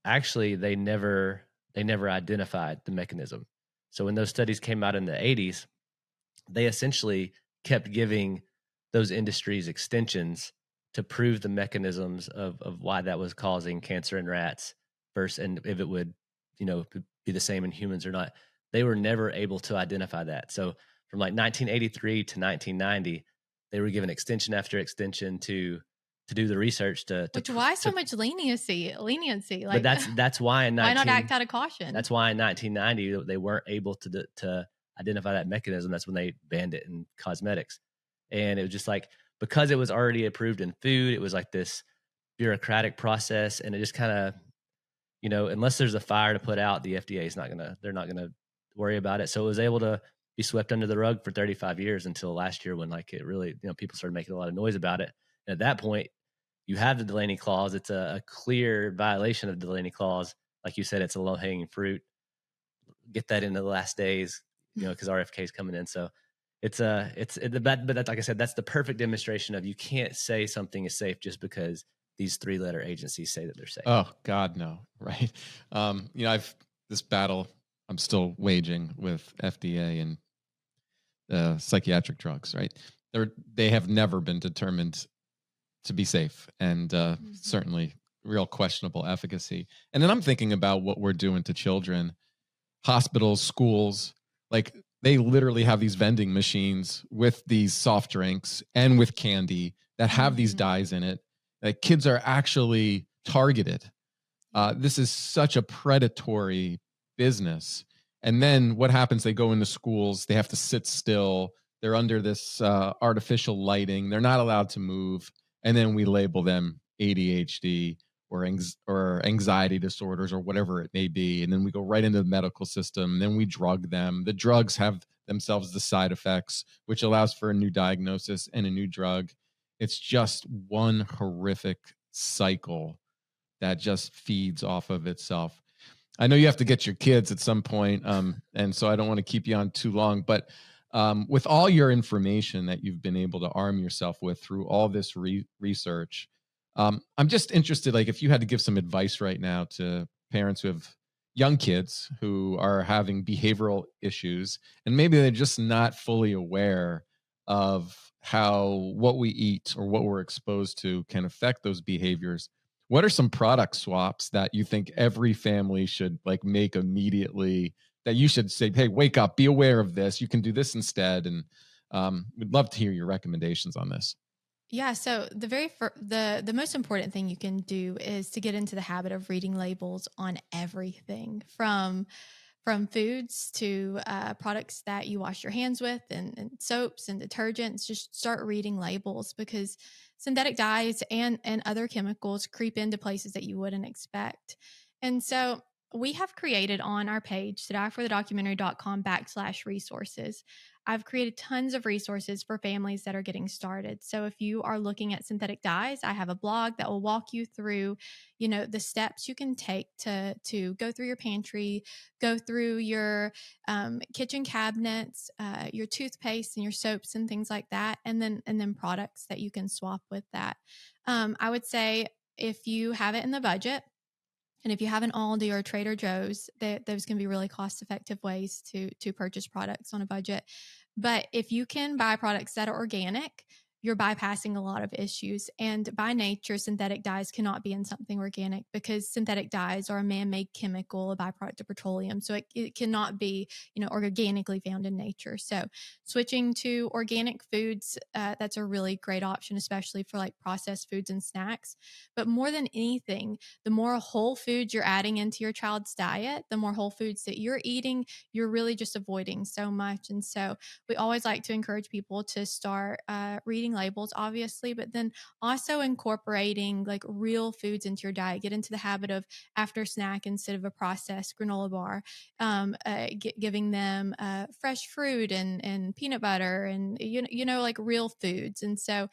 actually they never identified the mechanism. So when those studies came out in the 80s, they essentially kept giving those industries extensions to prove the mechanisms of why that was causing cancer in rats first, and if it would, be the same in humans or not. They were never able to identify that. So from like 1983 to 1990, they were given extension after extension to do the research why so much leniency? Like, but that's why why not act out of caution? That's why in 1990 they weren't able to identify that mechanism. That's when they banned it in cosmetics. And it was just like, because it was already approved in food, it was like this bureaucratic process. And it just kind of, unless there's a fire to put out, the FDA is they're not going to worry about it. So it was able to be swept under the rug for 35 years until last year when like it really, people started making a lot of noise about it. And at that point, you have the Delaney clause. It's a clear violation of the Delaney clause. Like you said, it's a low-hanging fruit. Get that into the last days, because RFK is coming in. So but that's, like I said, that's the perfect demonstration of you can't say something is safe just because these 3-letter agencies say that they're safe. Oh God, no. Right. This battle I'm still waging with FDA and psychiatric drugs, right? They have never been determined to be safe, and certainly real questionable efficacy. And then I'm thinking about what we're doing to children, hospitals, schools. Like they literally have these vending machines with these soft drinks and with candy that have these dyes in it. Like kids are actually targeted. This is such a predatory business. And then what happens? They go into schools, they have to sit still. They're under this artificial lighting. They're not allowed to move. And then we label them ADHD or anxiety disorders or whatever it may be. And then we go right into the medical system. Then we drug them. The drugs have themselves the side effects, which allows for a new diagnosis and a new drug. It's just one horrific cycle that just feeds off of itself. I know you have to get your kids at some point, and so I don't want to keep you on too long, but with all your information that you've been able to arm yourself with through all this research, I'm just interested, like if you had to give some advice right now to parents who have young kids who are having behavioral issues, and maybe they're just not fully aware of how what we eat or what we're exposed to can affect those behaviors. What are some product swaps that you think every family should like make immediately, that you should say, hey, wake up, be aware of this. You can do this instead. And we'd love to hear your recommendations on this. Yeah. So the most important thing you can do is to get into the habit of reading labels on everything from from foods to products that you wash your hands with, and soaps and detergents. Just start reading labels, because synthetic dyes and other chemicals creep into places that you wouldn't expect. And so we have created on our page, todieforthedocumentary.com/resources. I've created tons of resources for families that are getting started. So if you are looking at synthetic dyes, I have a blog that will walk you through, the steps you can take to go through your pantry, go through your kitchen cabinets, your toothpaste and your soaps and things like that, and then products that you can swap with that. I would say if you have it in the budget, and if you have an Aldi or a Trader Joe's, those can be really cost-effective ways to purchase products on a budget. But if you can buy products that are organic, you're bypassing a lot of issues. And by nature, synthetic dyes cannot be in something organic, because synthetic dyes are a man-made chemical, a byproduct of petroleum. So it cannot be, organically found in nature. So switching to organic foods, that's a really great option, especially for like processed foods and snacks. But more than anything, the more whole foods you're adding into your child's diet, the more whole foods that you're eating, you're really just avoiding so much. And so we always like to encourage people to start reading labels, obviously, but then also incorporating like real foods into your diet. Get into the habit of, after snack, instead of a processed granola bar, giving them fresh fruit and peanut butter and like real foods. And so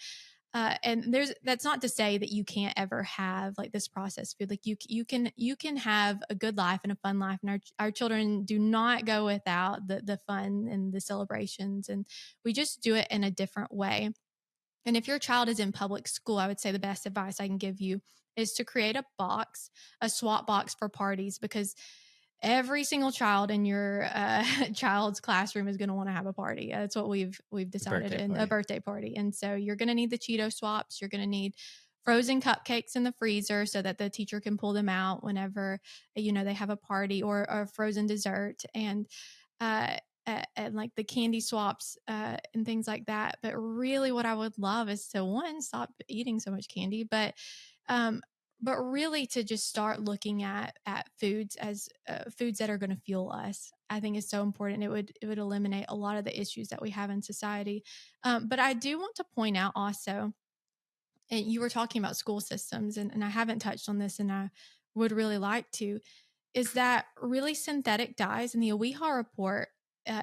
and that's not to say that you can't ever have like this processed food. Like you can have a good life and a fun life, and our children do not go without the fun and the celebrations, and we just do it in a different way. And if your child is in public school, I would say the best advice I can give you is to create a swap box for parties, because every single child in your child's classroom is going to want to have a party. That's what we've decided, in a birthday party. And so you're going to need the Cheeto swaps. You're going to need frozen cupcakes in the freezer so that the teacher can pull them out whenever, they have a party, or a frozen dessert. And like the candy swaps and things like that. But really what I would love is to, one, stop eating so much candy, but really to just start looking at foods as foods that are going to fuel us. I think is so important. It would eliminate a lot of the issues that we have in society. But I do want to point out also, and you were talking about school systems, and I haven't touched on this, and I would really like to, is that really synthetic dyes, and the OEHA report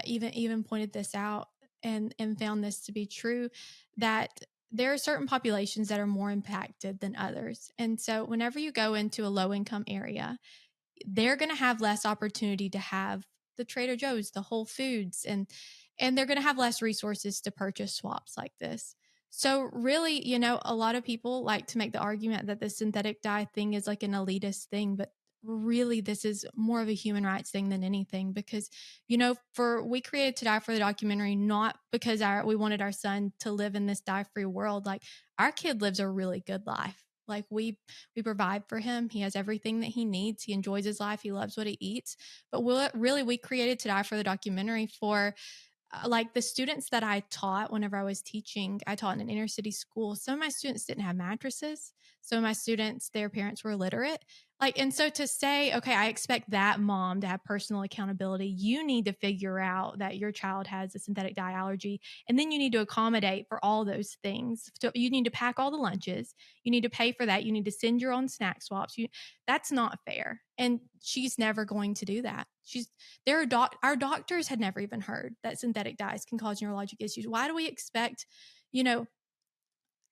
even pointed this out and found this to be true, that there are certain populations that are more impacted than others. And so whenever you go into a low-income area, they're going to have less opportunity to have the Trader Joe's, the Whole Foods, and they're going to have less resources to purchase swaps like this. So really, a lot of people like to make the argument that the synthetic dye thing is like an elitist thing, but really this is more of a human rights thing than anything, because we created To Die for the documentary not because we wanted our son to live in this dye-free world. Like, our kid lives a really good life. Like, we provide for him. He has everything that he needs. He enjoys his life. He loves what he eats. But we created To Die for the documentary for like the students that I taught whenever I was teaching. I taught in an inner city school. Some of my students didn't have mattresses. Some of my students, their parents were illiterate. And so to say, okay, I expect that mom to have personal accountability. You need to figure out that your child has a synthetic dye allergy, and then you need to accommodate for all those things. So you need to pack all the lunches. You need to pay for that. You need to send your own snack swaps. That's not fair. And she's never going to do that. Our doctors had never even heard that synthetic dyes can cause neurologic issues. Why do we expect,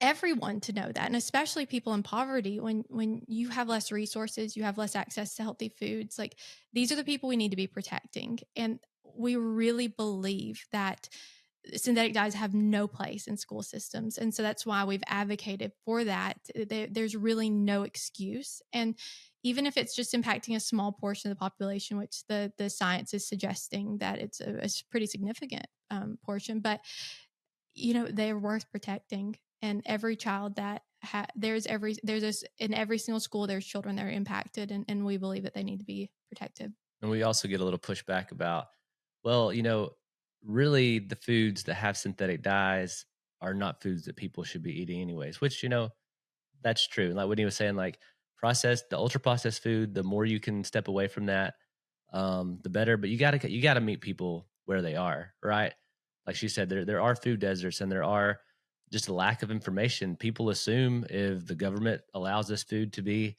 everyone to know that? And especially people in poverty, when you have less resources, you have less access to healthy foods. Like, these are the people we need to be protecting. And we really believe that synthetic dyes have no place in school systems. And so that's why we've advocated for that. There's really no excuse. And even if it's just impacting a small portion of the population, which the science is suggesting that it's a pretty significant portion, but they're worth protecting. And every child that in every single school, there's children that are impacted, and we believe that they need to be protected. And we also get a little pushback about, well, really the foods that have synthetic dyes are not foods that people should be eating anyways, which, that's true. Like Whitney was saying, like the ultra processed food, the more you can step away from that, the better. But you gotta meet people where they are, right? Like she said, there are food deserts, and there are just a lack of information. People assume if the government allows this food to be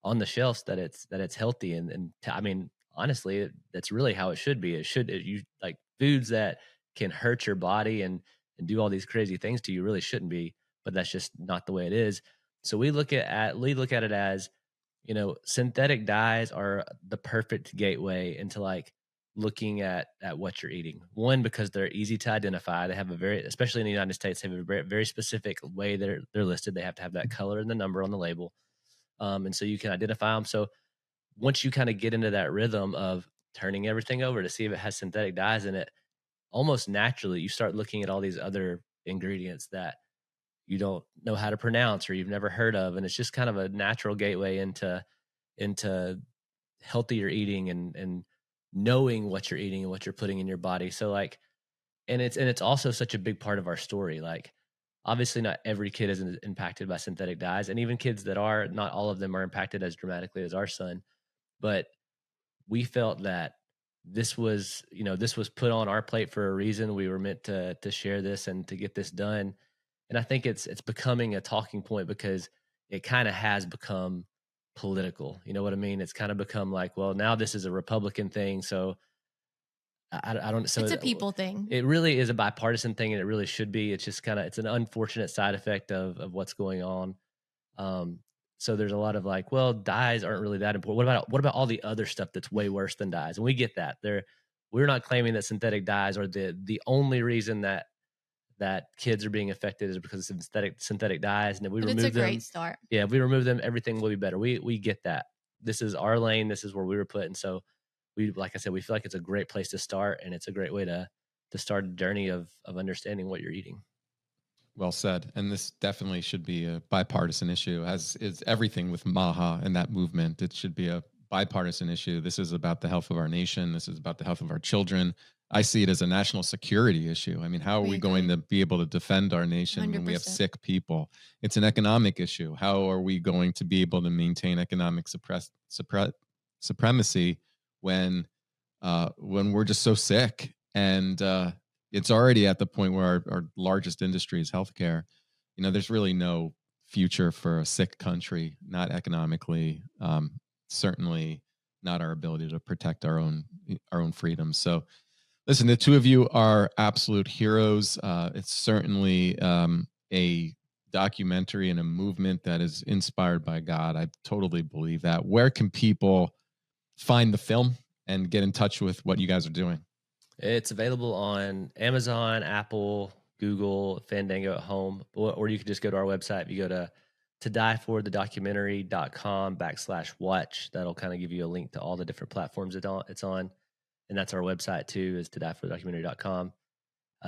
on the shelves that it's healthy, I mean, honestly, that's really how it should be. You like foods that can hurt your body and do all these crazy things to you really shouldn't be, but that's just not the way it is. So we look at it as, synthetic dyes are the perfect gateway into like looking at what you're eating. One, because they're easy to identify. They have a very, especially in the United States, they have a very, very specific way they're listed. They have to have that color and the number on the label, and so you can identify them. So once you kind of get into that rhythm of turning everything over to see if it has synthetic dyes in it, almost naturally you start looking at all these other ingredients that you don't know how to pronounce or you've never heard of, and it's just kind of a natural gateway into healthier eating and knowing what you're eating and what you're putting in your body. So like, and it's also such a big part of our story. Like, obviously not every kid is impacted by synthetic dyes, and even kids that are, not all of them are impacted as dramatically as our son. But we felt that this was put on our plate for a reason. We were meant to share this and to get this done. And I think it's becoming a talking point because it kind of has become political. You know what I mean? It's kind of become like, well, now this is a Republican thing, so I don't. So It's a people thing. it really is a bipartisan thing, and it really should be. It's just it's an unfortunate side effect of what's going on. So there's a lot of like, well, dyes aren't really that important. What about all the other stuff that's way worse than dyes? And we get that. We're not claiming that synthetic dyes are the only reason that kids are being affected is because of synthetic dyes. And if we But remove it's a them, great start. yeah, if we remove them, everything will be better. We get that. This is our lane. This is where we were put, and so like I said, we feel like it's a great place to start, and it's a great way to start a journey of understanding what you're eating. Well said. And this definitely should be a bipartisan issue, as is everything with MAHA and that movement. It should be a bipartisan issue. This is about the health of our nation. This is about the health of our children. I see it as a national security issue. I mean, how are we going to be able to defend our nation when we have 100%. sick people? It's an economic issue. How are we going to be able to maintain economic supremacy when we're just so sick? And it's already at the point where our largest industry is healthcare. There's really no future for a sick country, not economically, certainly not our ability to protect our own freedoms. So listen, the two of you are absolute heroes. It's certainly a documentary and a movement that is inspired by God. I totally believe that. Where can people find the film and get in touch with what you guys are doing? It's available on Amazon, Apple, Google, Fandango at home, or you can just go to our website. If you go to todieforthedocumentary.com/watch, that'll kind of give you a link to all the different platforms it's on. And that's our website too, is todieforthedocumentary.com.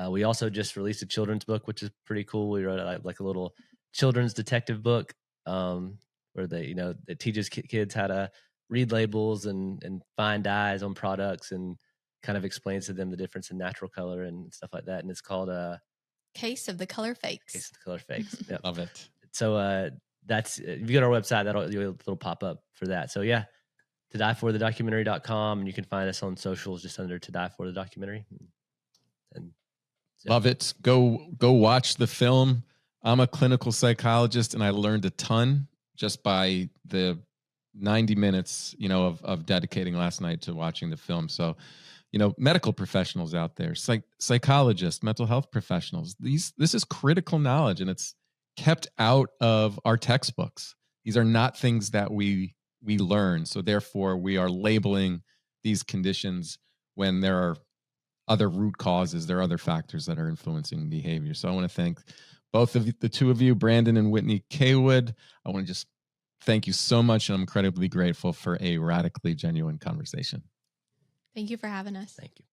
We also just released a children's book, which is pretty cool. We wrote like a little children's detective book where it teaches kids how to read labels and find dyes on products, and kind of explains to them the difference in natural color and stuff like that. And it's called Case of the Color Fakes. Case of the Color Fakes. Yep. Love it. So that's, if you go to our website, it'll pop up for that. So yeah, todieforthedocumentary.com, and you can find us on socials just under To Die For The Documentary. And love it. Go watch the film. I'm a clinical psychologist, and I learned a ton just by the 90 minutes, of dedicating last night to watching the film. So, medical professionals out there, psychologists, mental health professionals, this is critical knowledge, and it's kept out of our textbooks. These are not things that we learn. So therefore we are labeling these conditions when there are other root causes. There are other factors that are influencing behavior. So I want to thank both of the two of you, Brendan and Whitney Cawood. I want to just thank you so much. And I'm incredibly grateful for a radically genuine conversation. Thank you for having us. Thank you.